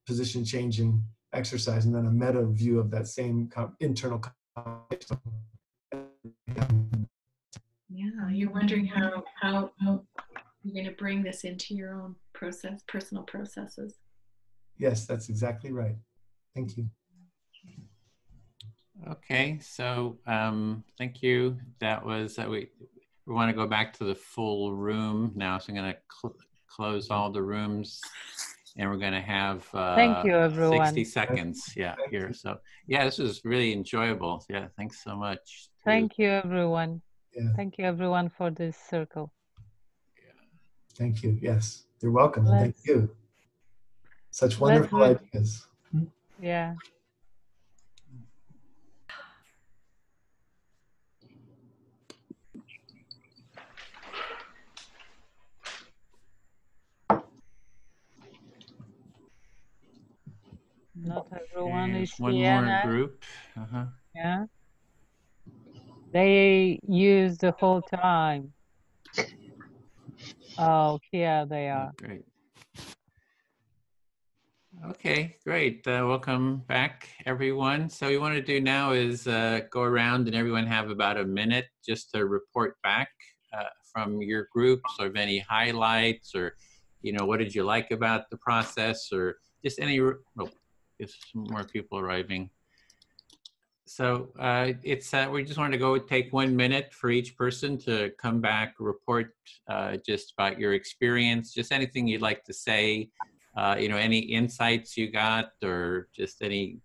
position changing exercise, and then a meta view of that same internal conversation. Yeah, you're wondering how you're going to bring this into your own personal processes. Yes, that's exactly right. Thank you. Okay, so thank you. That was we want to go back to the full room now, so I'm going to close all the rooms and we're going to have Thank you, 60 everyone. seconds. Yeah, here. So yeah, this was really enjoyable. Yeah, thanks so much. Thank you, everyone. Yeah. Thank you, everyone, for this circle. Thank you. Yes, you're welcome. And thank you. Such wonderful ideas. Yeah. Not everyone is one here more now. group. Yeah. They use the whole time. Oh, here they are. Great. Okay, great. Welcome back, everyone. So what we want to do now is go around and everyone have about a minute just to report back from your group. So if any highlights or, you know, what did you like about the process or just any, oh, there's some more people arriving. So we just wanted to go take 1 minute for each person to come back, report just about your experience, just anything you'd like to say, you know, any insights you got or just any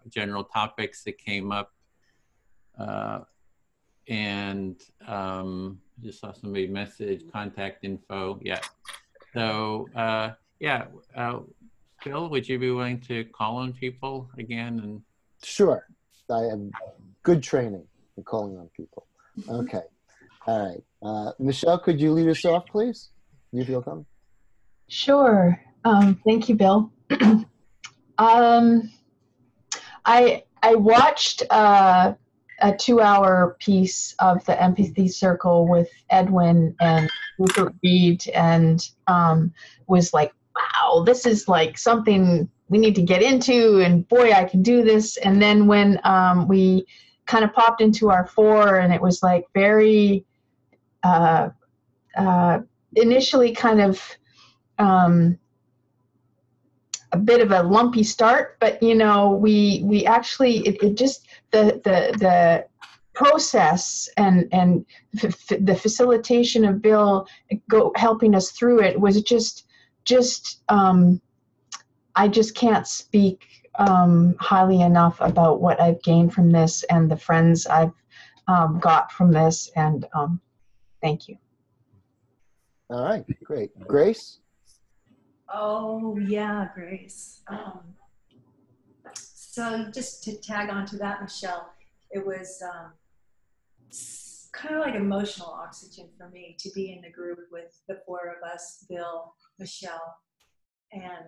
general topics that came up. And just saw somebody message contact info. Yeah. So yeah, Bill, would you be willing to call on people again? And Sure. I have good training in calling on people. Okay. All right. Michelle, could you lead us off, please? You feel comfortable? Sure. Thank you, Bill. I watched a 2-hour piece of the Empathy Circle with Edwin and Rupert Reed, and was like, wow, this is like something we need to get into, and boy, I can do this. And then when we kind of popped into our 4, and it was like very initially kind of a bit of a lumpy start, but you know, we actually it just the process and the facilitation of Bill helping us through it was just I just can't speak highly enough about what I've gained from this and the friends I've got from this, and thank you. All right, great. Grace? Oh, yeah, Grace. So just to tag on to that, Michelle, it was kind of like emotional oxygen for me to be in the group with the 4 of us, Bill, Michelle, and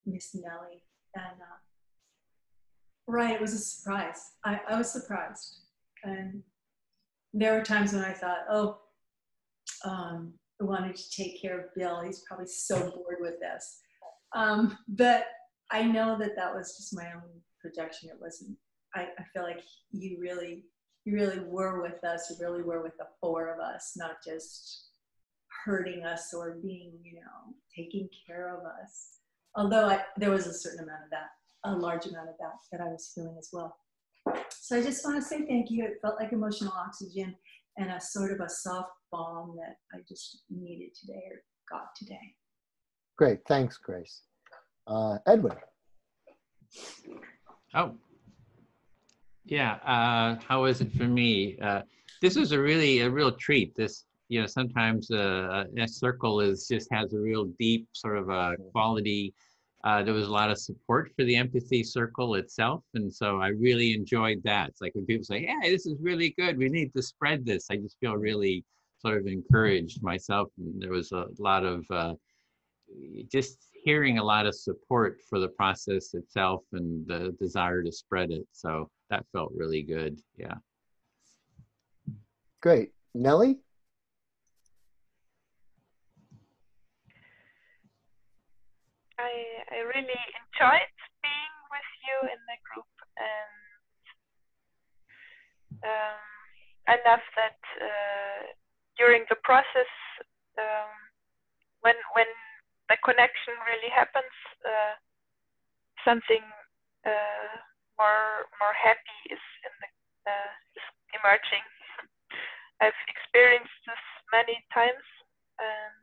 Miss Nellie. And right, it was a surprise. I was surprised. And there were times when I thought, oh, I wanted to take care of Bill. He's probably so bored with this. But I know that that was just my own projection. It wasn't, I feel like you really were with us. You really were with the 4 of us, not just hurting us or being, you know, taking care of us. Although there was a certain amount of that, a large amount of that I was feeling as well. So I just want to say thank you. It felt like emotional oxygen and a sort of a soft balm that I just needed today or got today. Great, thanks, Grace. Edwin. Oh, yeah. How was it for me? This was a real treat. This, you know, sometimes a circle just has a real deep sort of a quality. There was a lot of support for the Empathy Circle itself, and so I really enjoyed that. It's like when people say, "Hey, this is really good. We need to spread this." I just feel really sort of encouraged myself. And there was a lot of just hearing a lot of support for the process itself and the desire to spread it. So that felt really good. Yeah. Great. Nellie? I really enjoyed being with you in the group, and I love that during the process, when the connection really happens, something more happy is is emerging. I've experienced this many times, and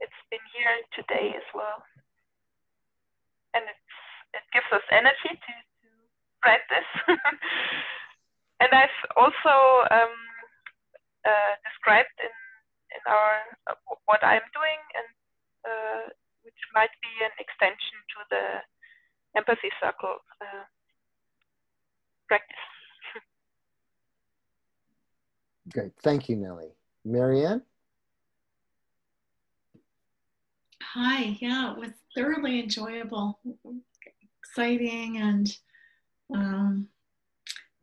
it's been here today as well. and it gives us energy to practice. And I've also described in our what I'm doing, and which might be an extension to the empathy circle practice. Great, thank you, Nellie. Marianne? Hi, yeah, it was thoroughly enjoyable, exciting, and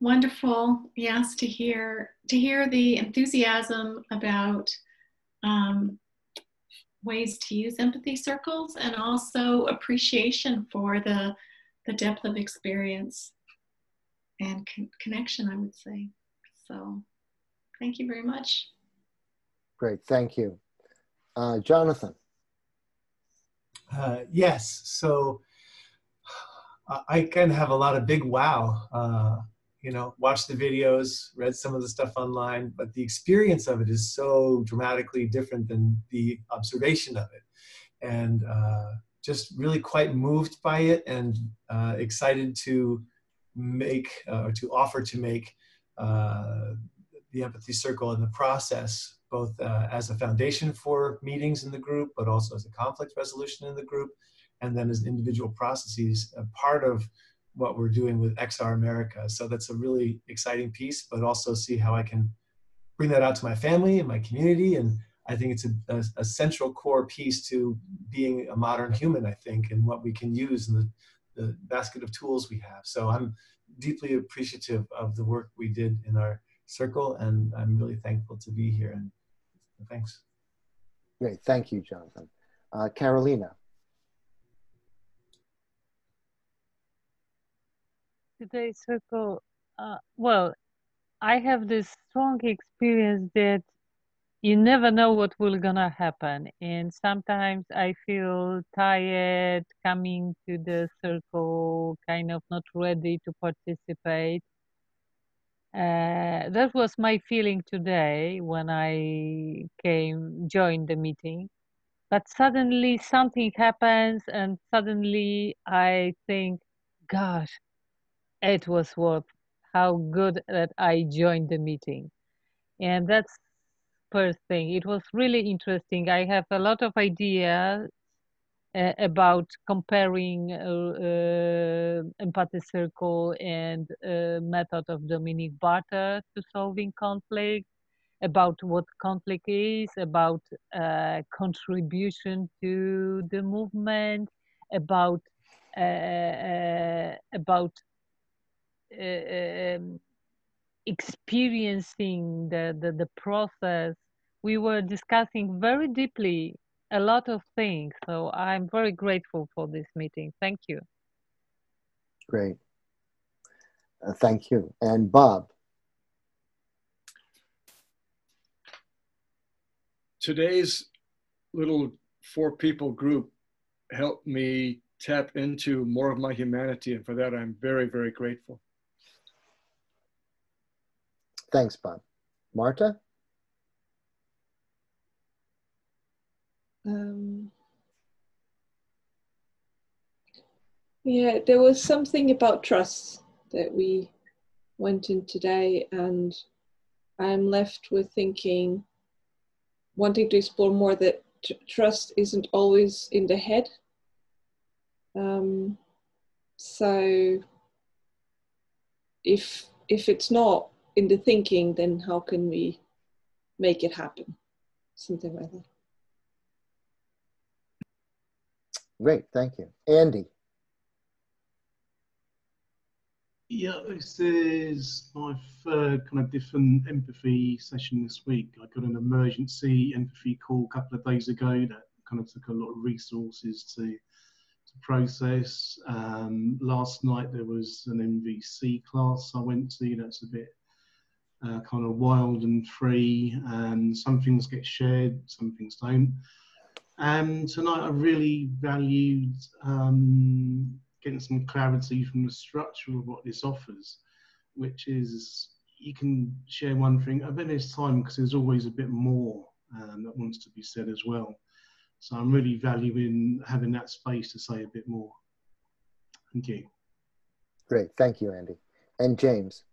wonderful. Yes, to hear the enthusiasm about ways to use empathy circles, and also appreciation for the depth of experience and connection, I would say. So thank you very much. Great, thank you. Jonathan? Yes, so I kind of have a lot of big wow. You know, watched the videos, read some of the stuff online, but the experience of it is so dramatically different than the observation of it. And just really quite moved by it, and excited to make, or to offer to make the empathy circle in the process, both as a foundation for meetings in the group, but also as a conflict resolution in the group, and then as individual processes, a part of what we're doing with XR America. So that's a really exciting piece, but also see how I can bring that out to my family and my community. And I think it's a central core piece to being a modern human, I think, and what we can use in the basket of tools we have. So I'm deeply appreciative of the work we did in our circle, and I'm really thankful to be here, and thanks. Great, thank you, Jonathan. Carolina? Today's circle, well, I have this strong experience that you never know what will gonna happen, and sometimes I feel tired coming to the circle, kind of not ready to participate. That was my feeling today when I joined the meeting. But suddenly something happens, and suddenly I think, gosh, it was worth how good that I joined the meeting. And that's first thing. It was really interesting. I have a lot of ideas about comparing empathy circle and method of Dominic Barter to solving conflict, about what conflict is, about contribution to the movement, about experiencing the process. We were discussing very deeply a lot of things. So I'm very grateful for this meeting. Thank you. Great. Thank you. And Bob? Today's little 4-people group helped me tap into more of my humanity, and for that I'm very, very grateful. Thanks, Bob. Marta? Yeah, there was something about trust that we went in today, and I'm left with thinking, wanting to explore more, that trust isn't always in the head. So if it's not in the thinking, then how can we make it happen? Something like that. Great, thank you. Andy? Yeah, this is my third kind of different empathy session this week. I got an emergency empathy call a couple of days ago that kind of took a lot of resources to process. Last night there was an MVC class I went to that's a bit kind of wild and free, and some things get shared, some things don't. And tonight I really valued getting some clarity from the structure of what this offers, which is you can share one thing, but there's time because there's always a bit more that wants to be said as well. So I'm really valuing having that space to say a bit more. Thank you. Great, thank you, Andy. And James.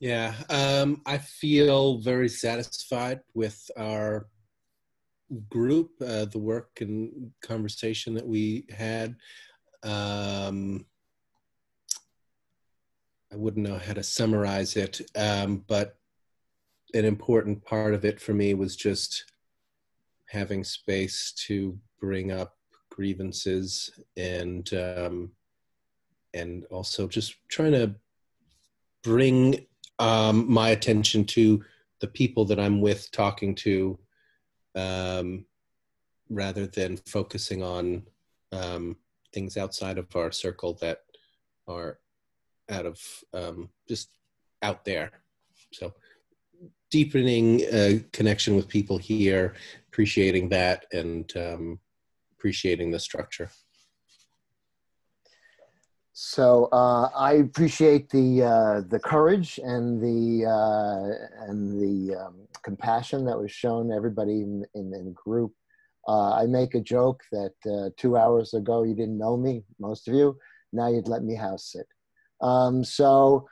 Yeah, I feel very satisfied with our group, the work and conversation that we had. I wouldn't know how to summarize it, but an important part of it for me was just having space to bring up grievances and also just trying to bring my attention to the people that I'm with, talking to, rather than focusing on things outside of our circle that are out of just out there. So deepening connection with people here, appreciating that, and appreciating the structure. So I appreciate the courage and the compassion that was shown to everybody in the group. I make a joke that 2 hours ago you didn't know me, most of you. Now you'd let me house sit. You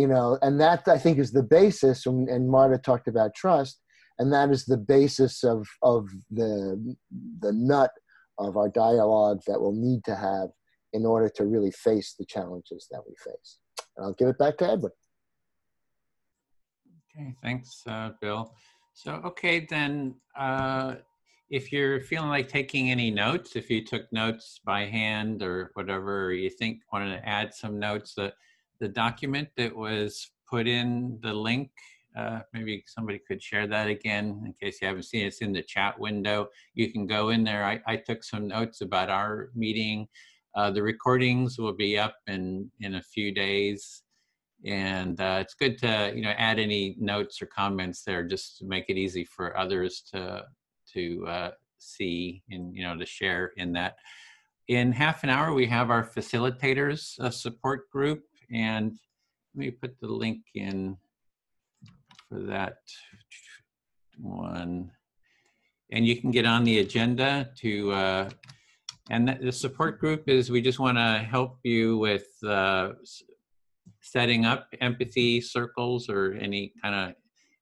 know, and that I think is the basis. And Marta talked about trust, and that is the basis of the nut of our dialogue that we'll need to have in order to really face the challenges that we face. And I'll give it back to Edward. Okay, thanks, Bill. So, okay, then, if you're feeling like taking any notes, if you took notes by hand or whatever, or you think wanted to add some notes, the document that was put in the link, maybe somebody could share that again in case you haven't seen it. It's in the chat window. You can go in there. I took some notes about our meeting. The recordings will be up in a few days. And it's good to, you know, add any notes or comments there just to make it easy for others to see and, you know, to share in that. In half an hour, we have our facilitators support group, and let me put the link in for that one. And you can get on the agenda to, and the support group is, we just want to help you with setting up empathy circles or any kind of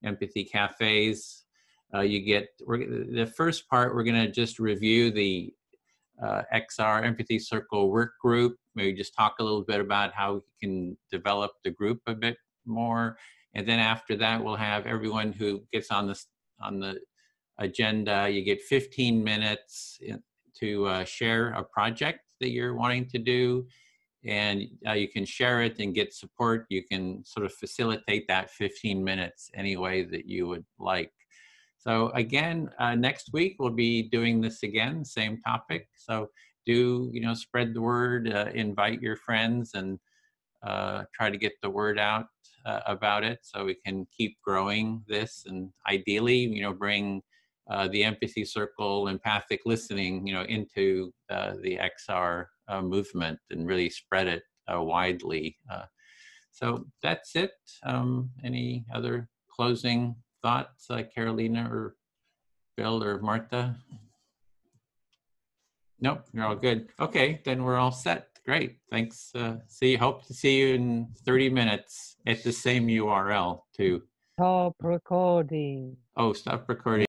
empathy cafes. The first part, we're going to just review the XR Empathy Circle work group. Maybe just talk a little bit about how we can develop the group a bit more. And then after that, we'll have everyone who gets on the agenda. You get 15 minutes to share a project that you're wanting to do. And you can share it and get support. You can sort of facilitate that 15 minutes any way that you would like. So again, next week we'll be doing this again, same topic. So do, you know, spread the word, invite your friends, and try to get the word out about it so we can keep growing this, and ideally, you know, bring the empathy circle, empathic listening, you know, into the XR movement and really spread it widely. So that's it. Any other closing thoughts, Carolina or Bill or Martha? Nope, you're all good. Okay, then we're all set. Great, thanks. Hope to see you in 30 minutes at the same URL too. Stop recording. Oh, stop recording.